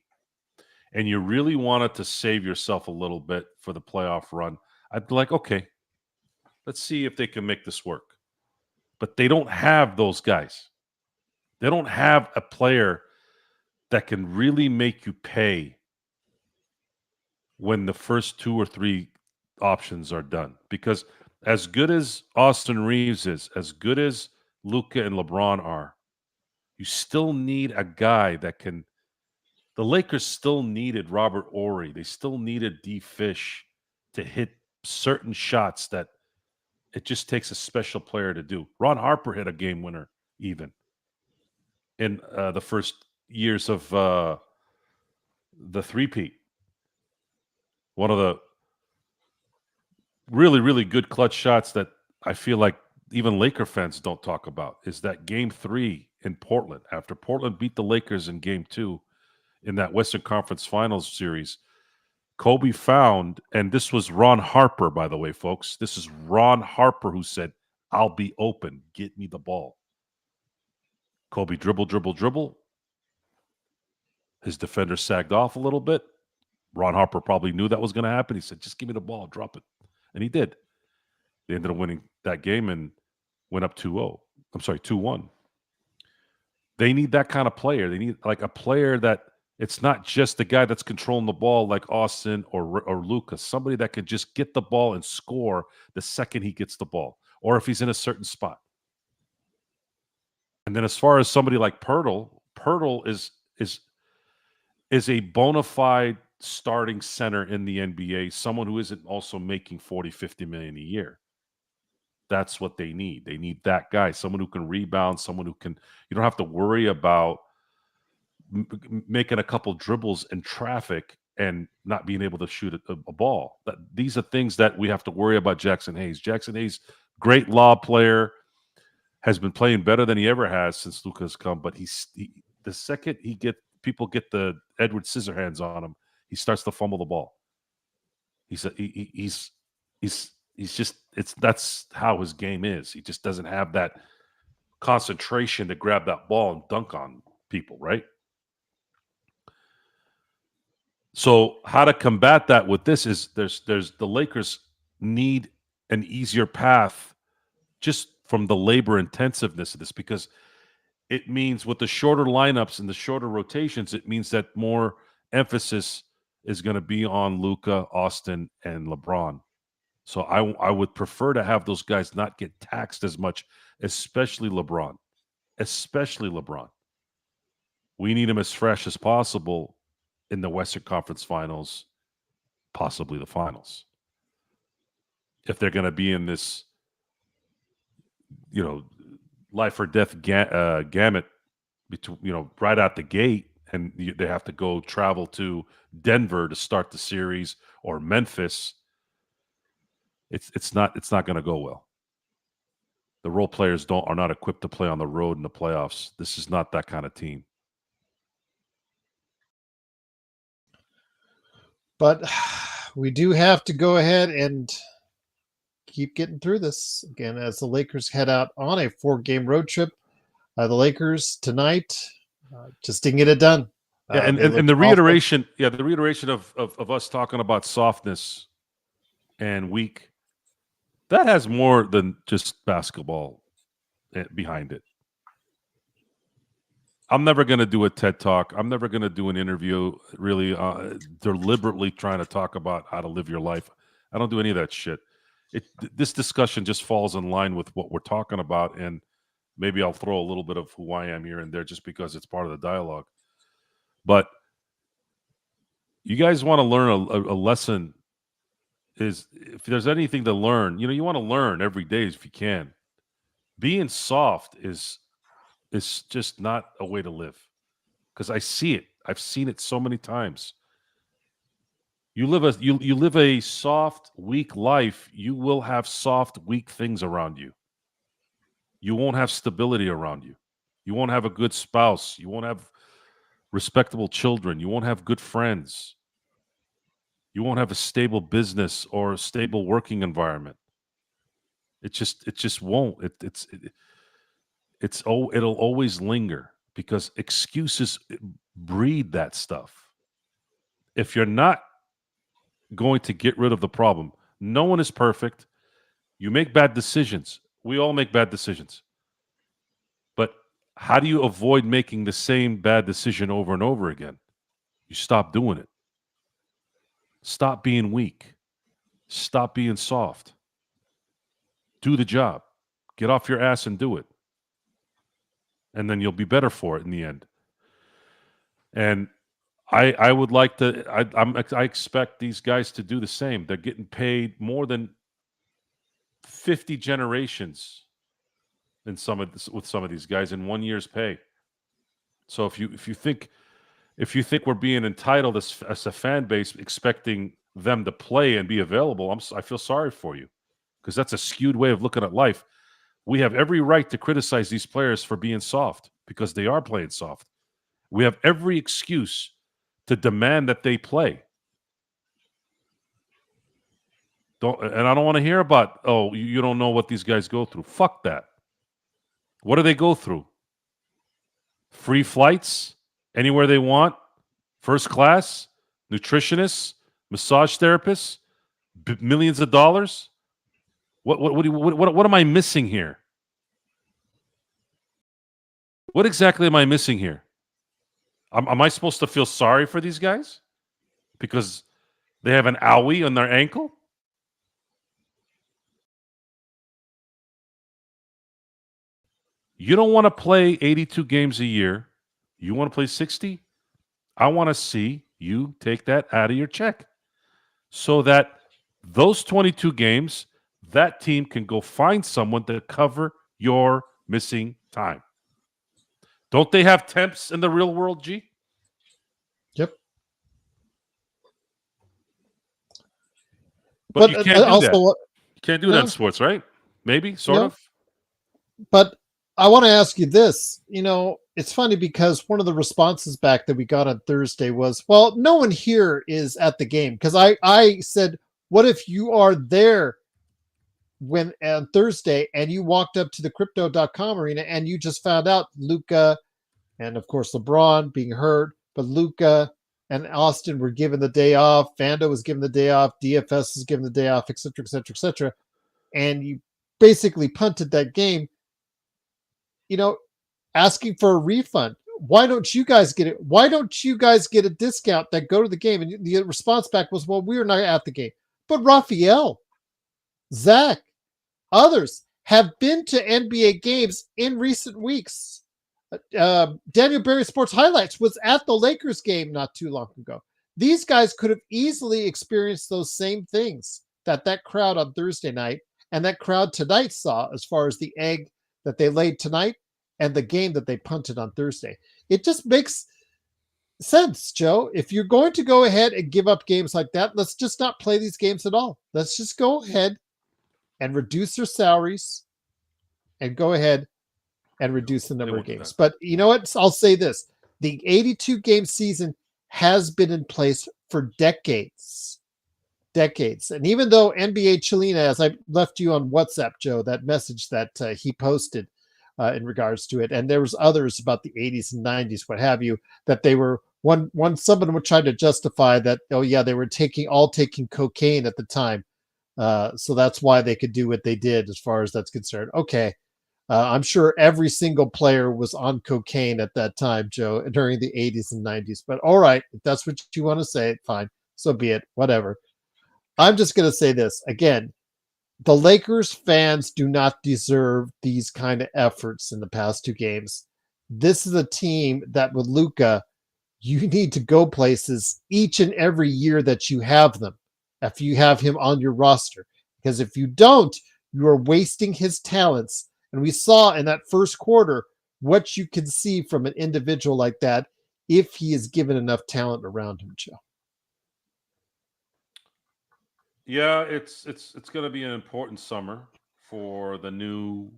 and you really wanted to save yourself a little bit for the playoff run, I'd be like, okay, let's see if they can make this work. But they don't have those guys. They don't have a player that can really make you pay when the first 2 or 3 options are done. Because as good as Austin Reeves is, as good as Luka and LeBron are, you still need a guy that can. The Lakers still needed Robert Horry. They still needed D. Fish to hit certain shots that it just takes a special player to do. Ron Harper hit a game winner even in the first years of the three-peat. One of the really, really good clutch shots that I feel like even Laker fans don't talk about is that Game 3 in Portland. After Portland beat the Lakers in Game 2 in that Western Conference Finals series, Kobe found, and this was Ron Harper, by the way, folks. This is Ron Harper who said, "I'll be open. Get me the ball." Kobe dribble. His defender sagged off a little bit. Ron Harper probably knew that was going to happen. He said, "Just give me the ball, drop it." And he did. They ended up winning that game and went up 2-0. I'm sorry, 2-1. They need that kind of player. They need like a player that it's not just the guy that's controlling the ball like Austin or Luka. Somebody that can just get the ball and score the second he gets the ball, or if he's in a certain spot. And then as far as somebody like Poeltl is a bona fide starting center in the NBA, someone who isn't also making 40, 50 million a year. That's what they need. They need that guy, someone who can rebound, someone who can, you don't have to worry about making a couple dribbles in traffic and not being able to shoot a ball. These are things that we have to worry about Jackson Hayes. Jackson Hayes, great lob player, has been playing better than he ever has since Luka's come, but the second people get the Edward Scissorhands on him, he starts to fumble the ball. He's just that's how his game is. He just doesn't have that concentration to grab that ball and dunk on people, right? So how to combat that with this is there's the Lakers need an easier path just from the labor intensiveness of this, because it means with the shorter lineups and the shorter rotations, it means that more emphasis is going to be on Luka, Austin, and LeBron. So I would prefer to have those guys not get taxed as much, especially LeBron. Especially LeBron. We need him as fresh as possible in the Western Conference Finals, possibly the finals. If they're going to be in this, life or death gamut between, right out the gate, and they have to go travel to Denver to start the series or Memphis. It's not going to go well. The role players are not equipped to play on the road in the playoffs. This is not that kind of team. But we do have to go ahead and keep getting through this again as the Lakers head out on a 4-game road trip. The Lakers tonight just didn't get it done. Yeah, and the reiteration, the reiteration of us talking about softness and weak, that has more than just basketball behind it. I'm never going to do a TED Talk. I'm never going to do an interview really deliberately trying to talk about how to live your life. I don't do any of that shit. This discussion just falls in line with what we're talking about, and maybe I'll throw a little bit of who I am here and there just because it's part of the dialogue. But you guys want to learn a lesson, is if there's anything to learn, you want to learn every day if you can. Being soft is just not a way to live, because I see it. I've seen it so many times. You live a soft, weak life, you will have soft, weak things around you. You won't have stability around you. You won't have a good spouse. You won't have respectable children. You won't have good friends. You won't have a stable business or a stable working environment. It just won't. It'll always linger because excuses breed that stuff. If you're not going to get rid of the problem, no one is perfect. You make bad decisions. We all make bad decisions. But how do you avoid making the same bad decision over and over again? You stop doing it. Stop being weak. Stop being soft. Do the job. Get off your ass and do it. And then you'll be better for it in the end. And I would like to. I expect these guys to do the same. They're getting paid more than 50 generations with some of these guys in 1 year's pay. So if you think we're being entitled as a fan base, expecting them to play and be available, I feel sorry for you, because that's a skewed way of looking at life. We have every right to criticize these players for being soft because they are playing soft. We have every excuse to demand that they play. And I don't want to hear about, oh, you don't know what these guys go through. Fuck that. What do they go through? Free flights anywhere they want, first class, nutritionists, massage therapists, millions of dollars. What am I missing here? What exactly am I missing here? Am I supposed to feel sorry for these guys because they have an owie on their ankle? You don't want to play 82 games a year. You want to play 60? I want to see you take that out of your check so that those 22 games, that team can go find someone to cover your missing time. Don't they have temps in the real world, G? Yep. But you can't do that. You can't do that in sports, right? Maybe, sort of. But I want to ask you this. It's funny because one of the responses back that we got on Thursday was, well, no one here is at the game. Because I said, what if you are there when on Thursday and you walked up to the crypto.com arena and you just found out Luka and, of course, LeBron being hurt, but Luka and Austin were given the day off. Vando was given the day off. DFS was given the day off, et cetera, et cetera, et cetera. And you basically punted that game, asking for a refund. Why don't you guys get it? Why don't you guys get a discount that go to the game? And the response back was, well, we're not at the game. But Raphael, Zach, others have been to NBA games in recent weeks. Daniel Berry Sports Highlights was at the Lakers game not too long ago. These guys could have easily experienced those same things that crowd on Thursday night and that crowd tonight saw, as far as the egg that they laid tonight and the game that they punted on Thursday. It just makes sense, Joe. If you're going to go ahead and give up games like that, let's just not play these games at all. Let's just go ahead and reduce their salaries and go ahead and reduce the number of games. But you know what? I'll say this. The 82-game season has been in place for decades. And even though NBA Chilena, as I left you on WhatsApp, Joe, that message that he posted in regards to it, and there was others about the 80s and 90s, what have you, that they were one someone would try to justify that, oh yeah, they were taking cocaine at the time, so that's why they could do what they did as far as that's concerned. Okay, I'm sure every single player was on cocaine at that time, Joe, during the 80s and 90s. But all right, if that's what you want to say, fine, so be it, whatever. I'm just going to say this again. The Lakers fans do not deserve these kind of efforts in the past two games. This is a team that with Luka, you need to go places each and every year that you have them, if you have him on your roster. Because if you don't, you are wasting his talents. And we saw in that first quarter what you can see from an individual like that if he is given enough talent around him, Joe. Yeah, it's going to be an important summer for the new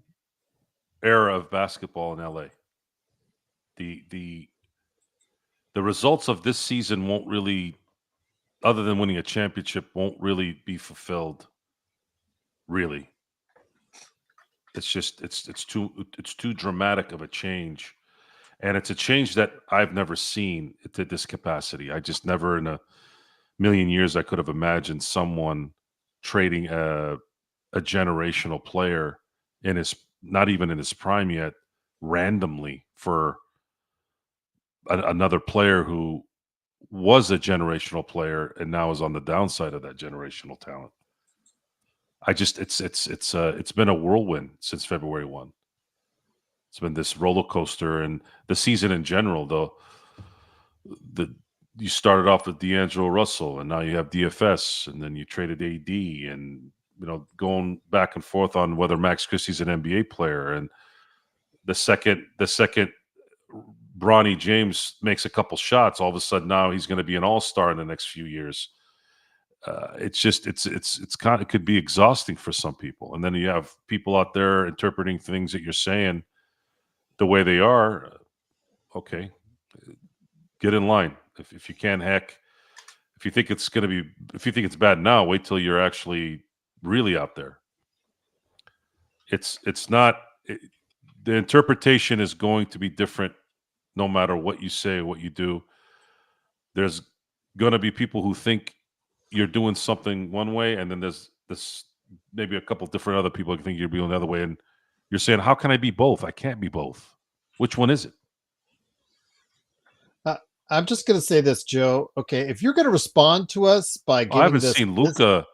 era of basketball in LA. The results of this season won't really, other than winning a championship, won't really be fulfilled. Really, it's just it's too dramatic of a change, and it's a change that I've never seen to this capacity. I just never in a million years I could have imagined someone trading a generational player in his not even in his prime yet randomly for another player who was a generational player and now is on the downside of that generational talent. I just it's been a whirlwind since February 1. It's been this roller coaster, and the season in general, though. You started off with D'Angelo Russell, and now you have DFS, and then you traded AD, and going back and forth on whether Max Christie's an NBA player, and the second Bronny James makes a couple shots, all of a sudden now he's going to be an all-star in the next few years. It could be exhausting for some people, and then you have people out there interpreting things that you're saying the way they are. Okay, get in line. If you can't hack, if you think it's bad now, wait till you're actually really out there. It's not. The interpretation is going to be different no matter what you say, what you do. There's going to be people who think you're doing something one way, and then there's this maybe a couple different other people who think you're doing another way, and you're saying, how can I be both? I can't be both. Which one is it? I'm just going to say this, Joe. Okay, if you're going to respond to us by giving I haven't seen Luka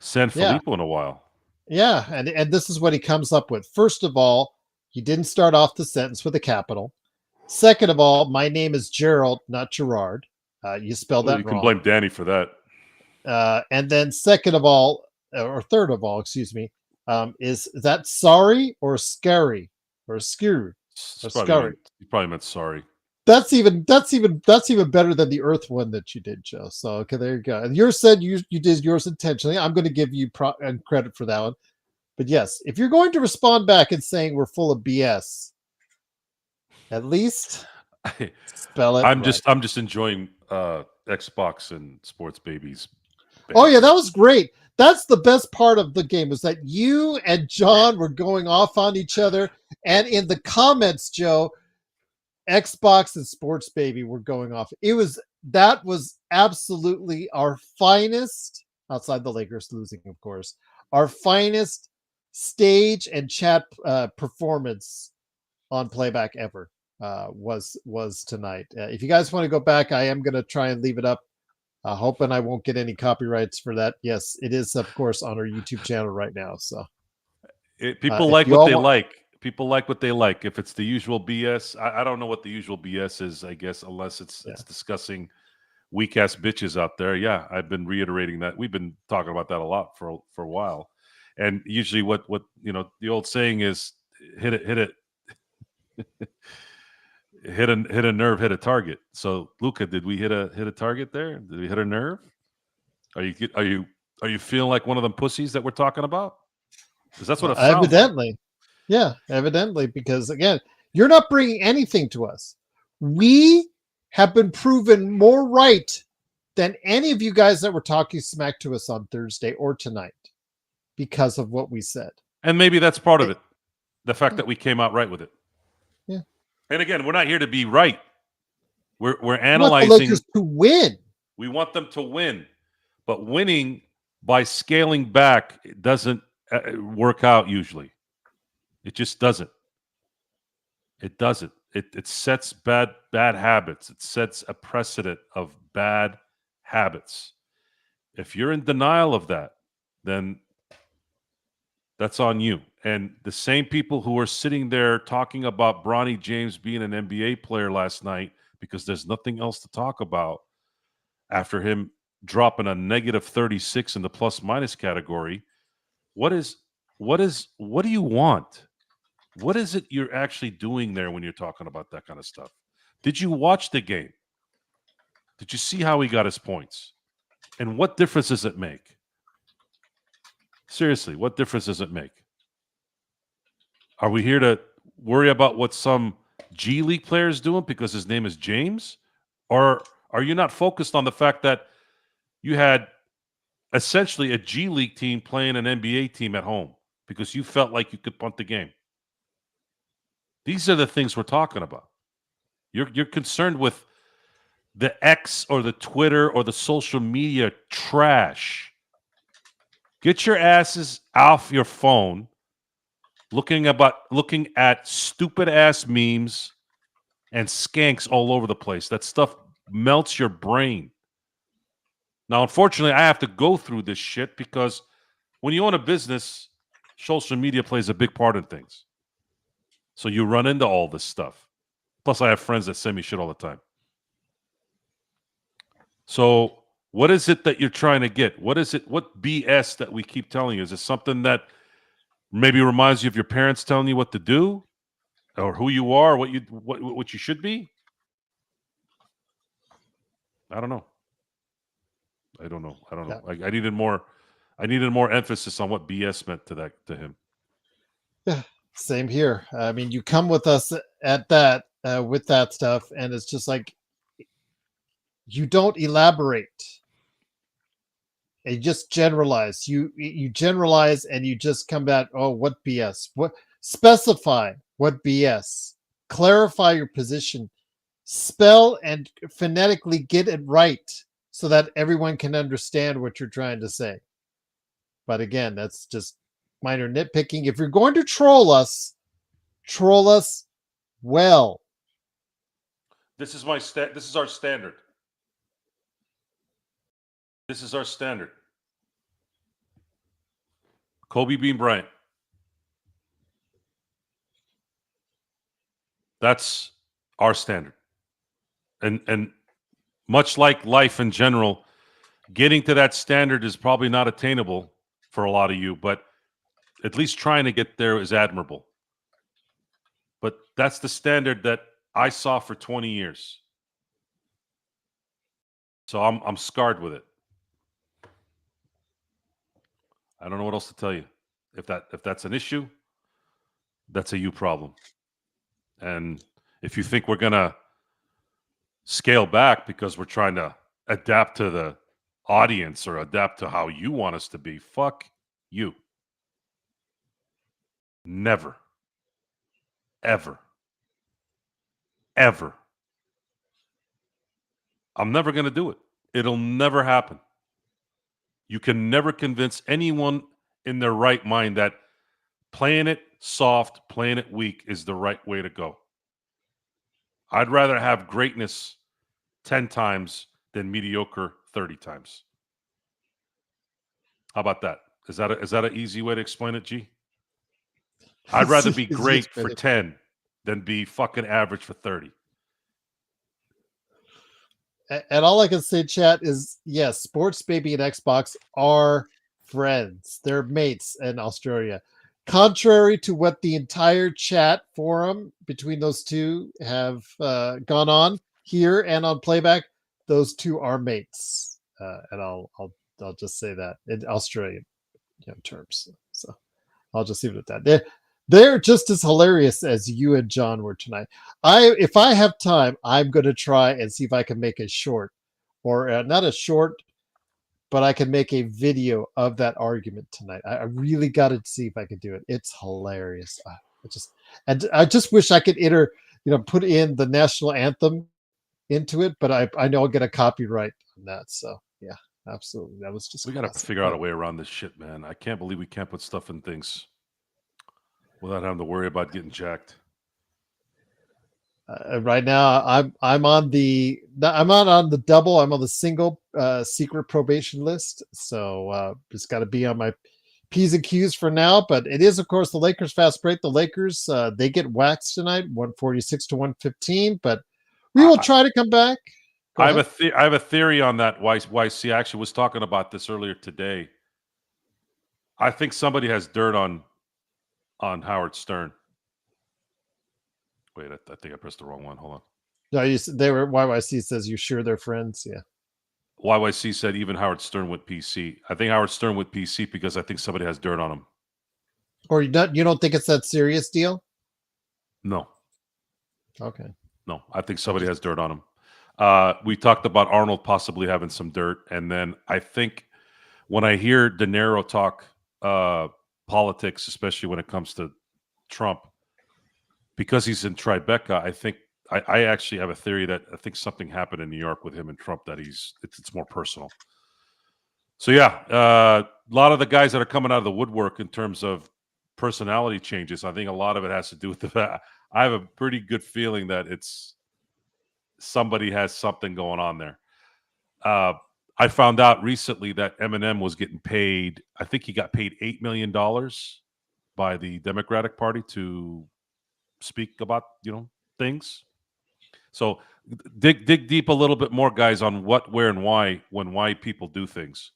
Sanfilippo in a while. Yeah, and this is what he comes up with. First of all, he didn't start off the sentence with a capital. Second of all, my name is Gerald, not Gerard. You spelled that wrong. You can blame Danny for that. And then second of all, or third of all, excuse me, is that sorry or scary or skew? He probably meant sorry. That's even better than the Earth one that you did, Joe. So okay, there you go. And yours said you did yours intentionally. I'm going to give you credit for that one. But yes, if you're going to respond back and saying we're full of BS, at least spell it. I'm just enjoying Xbox and Sports Babies. Oh yeah, that was great. That's the best part of the game, was that you and John were going off on each other, and in the comments, Joe, Xbox and Sports Baby were going off. That was absolutely our finest, outside the Lakers losing, of course, our finest stage and chat performance on playback ever was tonight. If you guys want to go back, I am going to try and leave it up, hoping I won't get any copyrights for that. Yes, it is, of course, on our YouTube channel right now. So people like what they like. People like what they like. If it's the usual BS, I don't know what the usual BS is, I guess, unless it's discussing weak ass bitches out there. Yeah, I've been reiterating that. We've been talking about that a lot for a while. And usually what the old saying is hit a nerve, hit a target. So Luka, did we hit a target there? Did we hit a nerve? Are you feeling like one of them pussies that we're talking about? Because that's what it sounds evidently. Like. Yeah, evidently, because again, you're not bringing anything to us. We have been proven more right than any of you guys that were talking smack to us on Thursday or tonight because of what we said. And maybe that's part of it. The fact that we came out right with it. Yeah. And again, we're not here to be right. We're We want the analyzing. Lakers to win. We want them to win. But winning by scaling back, it doesn't work out usually. It just doesn't. It doesn't. It sets bad habits. It sets a precedent of bad habits. If you're in denial of that, then that's on you. And the same people who are sitting there talking about Bronny James being an NBA player last night because there's nothing else to talk about after him dropping a negative 36 in the plus minus category. What do you want? What is it you're actually doing there when you're talking about that kind of stuff? Did you watch the game? Did you see how he got his points? And what difference does it make? Seriously, what difference does it make? Are we here to worry about what some G League player is doing because his name is James? Or are you not focused on the fact that you had essentially a G League team playing an NBA team at home because you felt like you could punt the game? These are the things we're talking about. You're concerned with the X or the Twitter or the social media trash. Get your asses off your phone looking at stupid ass memes and skanks all over the place. That stuff melts your brain. Now, unfortunately, I have to go through this shit because when you own a business, social media plays a big part in things. So you run into all this stuff. Plus, I have friends that send me shit all the time. So what is it that you're trying to get? What is it? What BS that we keep telling you? Is it something that maybe reminds you of your parents telling you what to do or who you are, what you should be? I don't know. I don't know. Yeah. I needed more emphasis on what BS meant to him. Yeah, same here. I mean, you come with us at that with that stuff, and it's just like you don't elaborate. You just generalize. You generalize, and you just come back. Oh, what BS? What specify? What BS? Clarify your position. Spell and phonetically get it right so that everyone can understand what you're trying to say. But again, that's just minor nitpicking. If you're going to troll us well. This is our standard. This is our standard. Kobe Bean Bryant. That's our standard. And much like life in general, getting to that standard is probably not attainable for a lot of you, but at least trying to get there is admirable. But that's the standard that I saw for 20 years. So I'm scarred with it. I don't know what else to tell you. If that's an issue, that's a you problem. And if you think we're going to scale back because we're trying to adapt to the audience or adapt to how you want us to be, fuck you. Never. Ever. Ever. I'm never going to do it. It'll never happen. You can never convince anyone in their right mind that playing it soft, playing it weak is the right way to go. I'd rather have greatness 10 times than mediocre 30 times. How about that? Is that an easy way to explain it, G? I'd rather be great for 10 than be fucking average for 30. And all I can say, chat, is yes, Sports Baby and Xbox are friends. They're mates in Australia. Contrary to what the entire chat forum between those two have gone on here and on playback, those two are mates. And I'll just say that in Australian terms. So I'll just leave it at that. They're just as hilarious as you and John were tonight. If I have time, I'm going to try and see if I can make a short, or not a short, but I can make a video of that argument tonight. I really got to see if I can do it. It's hilarious. I just wish I could put in the national anthem into it, but I know I'll get a copyright on that. So yeah, absolutely. That was just we got to figure out a way around this shit, man. I can't believe we can't put stuff in things without having to worry about getting jacked. Right now, I'm on the double. I'm on the single secret probation list. So just got to be on my P's and Q's for now. But it is, of course, the Lakers fast break. The Lakers they get waxed tonight, 146 to 115. But we will try to come back. I have a theory on that. YC actually was talking about this earlier today. I think somebody has dirt on Howard Stern. Wait, I think I pressed the wrong one. Hold on. No, they were. YYC says you sure they're friends. Yeah. YYC said even Howard Stern went PC. I think Howard Stern went PC because I think somebody has dirt on him. Or you don't think it's that serious deal? No. Okay. No, I think somebody has dirt on him. We talked about Arnold possibly having some dirt, and then I think when I hear De Niro talk politics, especially when it comes to Trump, because he's in Tribeca, I think I actually have a theory that I think something happened in New York with him and Trump that it's more personal. So yeah, a lot of the guys that are coming out of the woodwork in terms of personality changes, I think a lot of it has to do with the fact I have a pretty good feeling that it's somebody has something going on there. I found out recently that Eminem was getting paid. I think he got paid $8 million by the Democratic Party to speak about things. So dig deep a little bit more, guys, on what, where, and why people do things.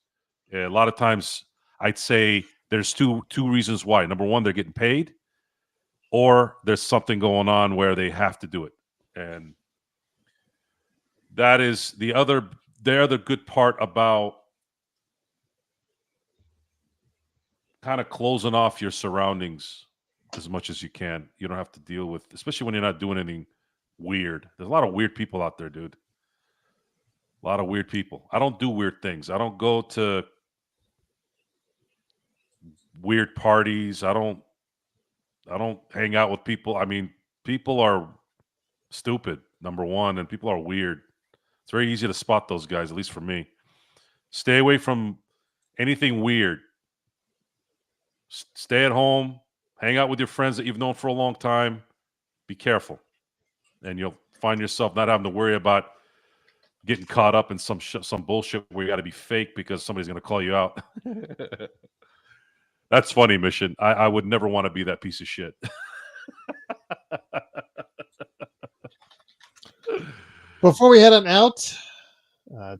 A lot of times I'd say there's two reasons why. Number one, they're getting paid, or there's something going on where they have to do it. And that is the other good part about kind of closing off your surroundings as much as you can. You don't have to deal with, especially when you're not doing anything weird. There's a lot of weird people out there, dude. A lot of weird people. I don't do weird things. I don't go to weird parties. I don't hang out with people. I mean, people are stupid, number one, and people are weird. It's very easy to spot those guys, at least for me. Stay away from anything weird. Stay at home. Hang out with your friends that you've known for a long time. Be careful. And you'll find yourself not having to worry about getting caught up in some bullshit where you got to be fake because somebody's going to call you out. That's funny, Mission. I would never want to be that piece of shit. Before we head on out,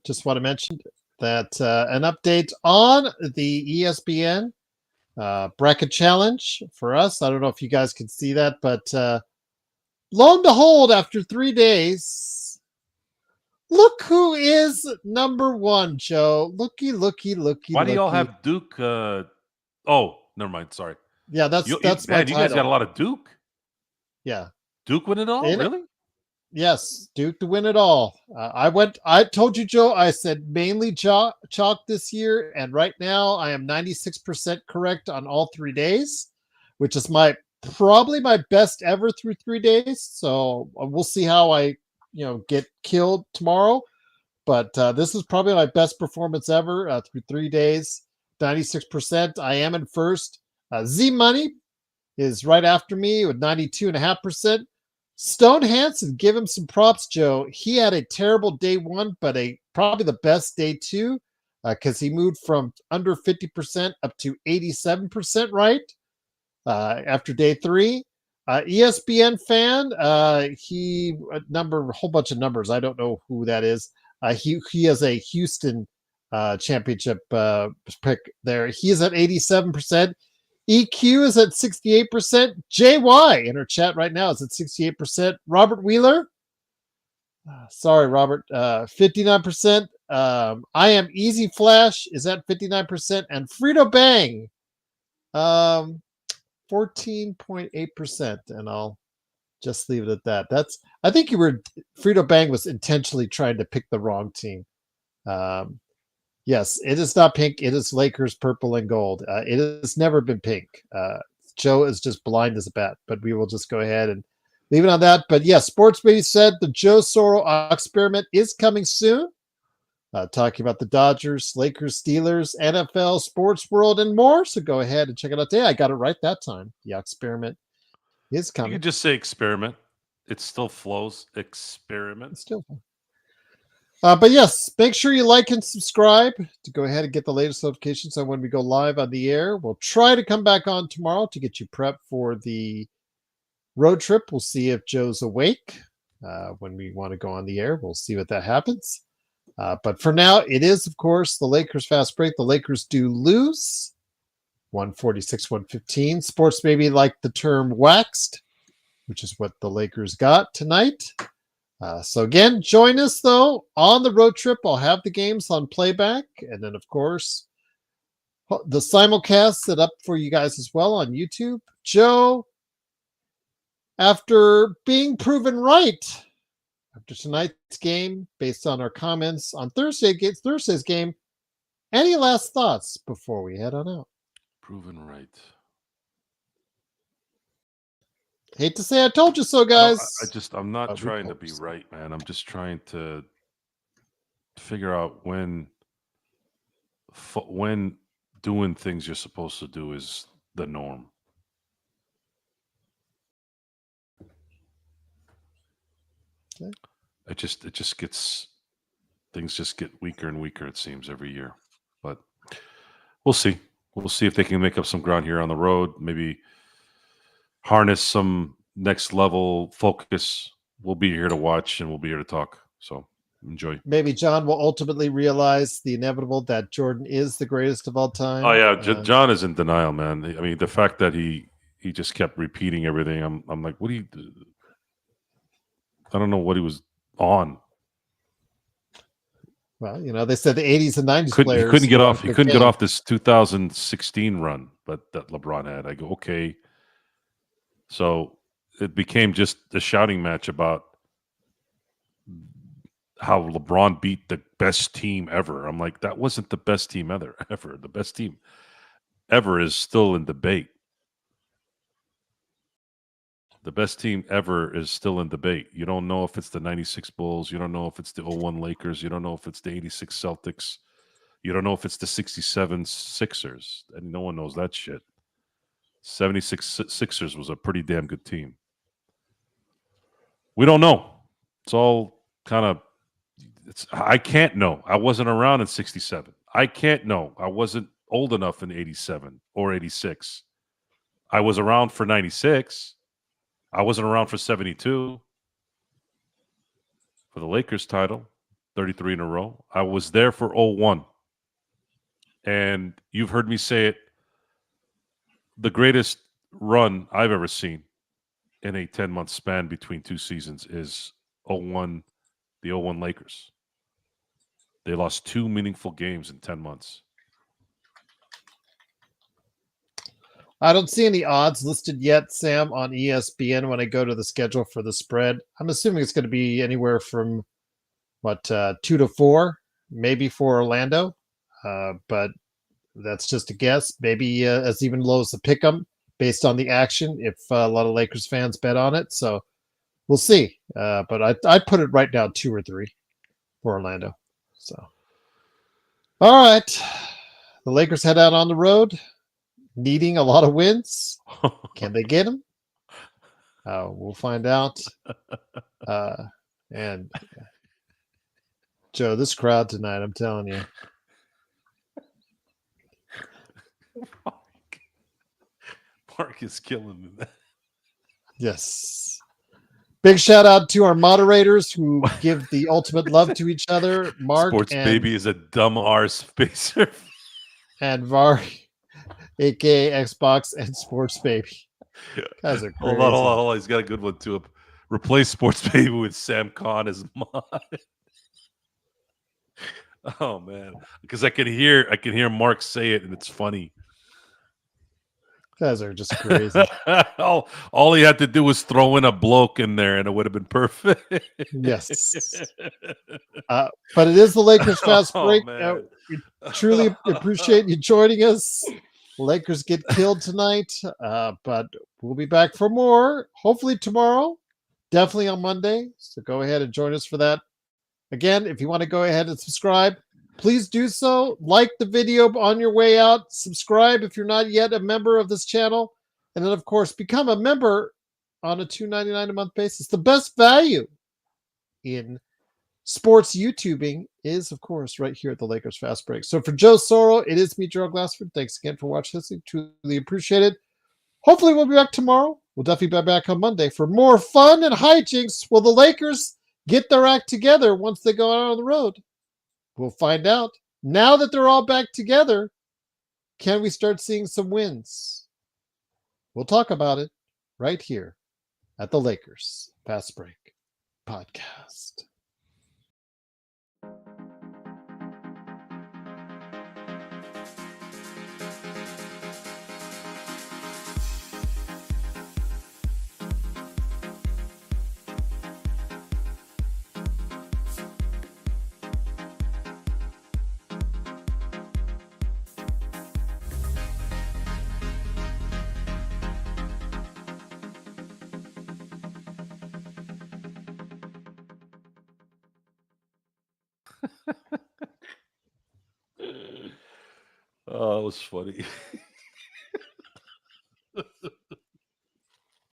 just want to mention that an update on the ESPN bracket challenge for us. I don't know if you guys can see that, but lo and behold, after 3 days, look who is number one, Joe. Looky. Why do y'all have Duke? Oh, never mind. Sorry. Yeah, that's my man, you guys got a lot of Duke. Yeah. Duke win it all? Really? Yes, Duke to win it all. I told you, Joe, I said mainly chalk this year, and right now I am 96% correct on all 3 days, which is probably my best ever through 3 days. So we'll see how I get killed tomorrow, but this is probably my best performance ever through 3 days. 96%. I am in first. Z Money is right after me with 92.5%. Stone Hansen, give him some props, Joe. He had a terrible day one, but probably the best day two, because he moved from under 50% up to 87% right after day three. ESPN fan, he a whole bunch of numbers. I don't know who that is. He has a Houston championship pick there. He is at 87%. EQ is at 68%. JY in our chat right now is at 68%. Robert Wheeler, sorry, Robert, 59%. I am Easy Flash is at 59%. And Frito Bang, 14.8%, and I'll just leave it at that. I think Frito Bang was intentionally trying to pick the wrong team. Yes, it is not pink. It is Lakers purple and gold. It has never been pink. Joe is just blind as a bat, but we will just go ahead and leave it on that. But yes, Sports Baby said the Joe Soro experiment is coming soon. Talking about the Dodgers, Lakers, Steelers, NFL, Sports World, and more. So go ahead and check it out today. I got it right that time. The experiment is coming. You can just say experiment. It still flows. Experiment. It's still fun. But yes, make sure you like and subscribe to go ahead and get the latest notifications on when we go live on the air. We'll try to come back on tomorrow to get you prepped for the road trip. We'll see if Joe's awake when we want to go on the air. We'll see what that happens. But for now, it is, of course, the Lakers fast break. The Lakers do lose 146-115. Sports Baby like the term waxed, which is what the Lakers got tonight. So again, join us, though, on the road trip. I'll have the games on playback. And then, of course, the simulcast set up for you guys as well on YouTube. Joe, after being proven right after tonight's game, based on our comments on Thursday's game, any last thoughts before we head on out? Proven right. Hate to say I told you so, guys. I'm not trying to be right, man. I'm just trying to figure out when doing things you're supposed to do is the norm. Okay. Things just get weaker and weaker, it seems, every year. But we'll see. We'll see if they can make up some ground here on the road. Maybe harness some next level focus. We'll be here to watch and we'll be here to talk. So enjoy. Maybe John will ultimately realize the inevitable that Jordan is the greatest of all time. Oh yeah, John is in denial, man. I mean, the fact that he just kept repeating everything. I'm like, what do you? I don't know what he was on. Well, they said the 80s and 90s players. He couldn't get off. He couldn't get off this 2016 run, but that LeBron had. I go, okay. So it became just a shouting match about how LeBron beat the best team ever. I'm like, that wasn't the best team ever. The best team ever is still in debate. The best team ever is still in debate. You don't know if it's the 96 Bulls. You don't know if it's the 01 Lakers. You don't know if it's the 86 Celtics. You don't know if it's the 67 Sixers. And no one knows that shit. 76 Sixers was a pretty damn good team. We don't know. It's all kind of... I can't know. I wasn't around in 67. I can't know. I wasn't old enough in 87 or 86. I was around for 96. I wasn't around for 72 for the Lakers title, 33 in a row. I was there for 01. And you've heard me say it, the greatest run I've ever seen in a 10-month span between two seasons is the 01 Lakers. They lost 2 meaningful games in 10 months. I don't see any odds listed yet, Sam, on ESPN when I go to the schedule for the spread. I'm assuming it's going to be anywhere from, 2 to 4, maybe for Orlando. But that's just a guess. Maybe as even low as the pick'em based on the action if a lot of Lakers fans bet on it. So we'll see. But I'd put it right now 2 or 3 for Orlando. So, all right. The Lakers head out on the road, needing a lot of wins. Can they get them? We'll find out. And Joe, this crowd tonight, I'm telling you. Mark is killing me. Yes. Big shout out to our moderators who give the ultimate love to each other. Mark Sports Baby is a dumb R spacer. And Var, aka Xbox and Sports Baby. Guys are crazy. Hold on. He's got a good one too. Replace Sports Baby with Sam Khan as mod. Oh man, because I can hear Mark say it, and it's funny. Guys are just crazy. all he had to do was throw in a bloke in there, and it would have been perfect. Yes. But it is the Lakers fast break. Man. We truly appreciate you joining us. Lakers get killed tonight, but we'll be back for more. Hopefully tomorrow, definitely on Monday. So go ahead and join us for that. Again, if you want to go ahead and subscribe, please do so. Like the video on your way out. Subscribe if you're not yet a member of this channel. And then, of course, become a member on a $2.99 a month basis. The best value in sports YouTubing is, of course, right here at the Lakers Fast Break. So for Joe Soro, it is me, Gerald Glassford. Thanks again for watching this. Truly appreciate it. Hopefully we'll be back tomorrow. We'll definitely be back on Monday for more fun and hijinks. Will the Lakers get their act together once they go out on the road? We'll find out. Now that they're all back together, can we start seeing some wins? We'll talk about it right here at the Lakers Fast Break Podcast. Oh, it was funny.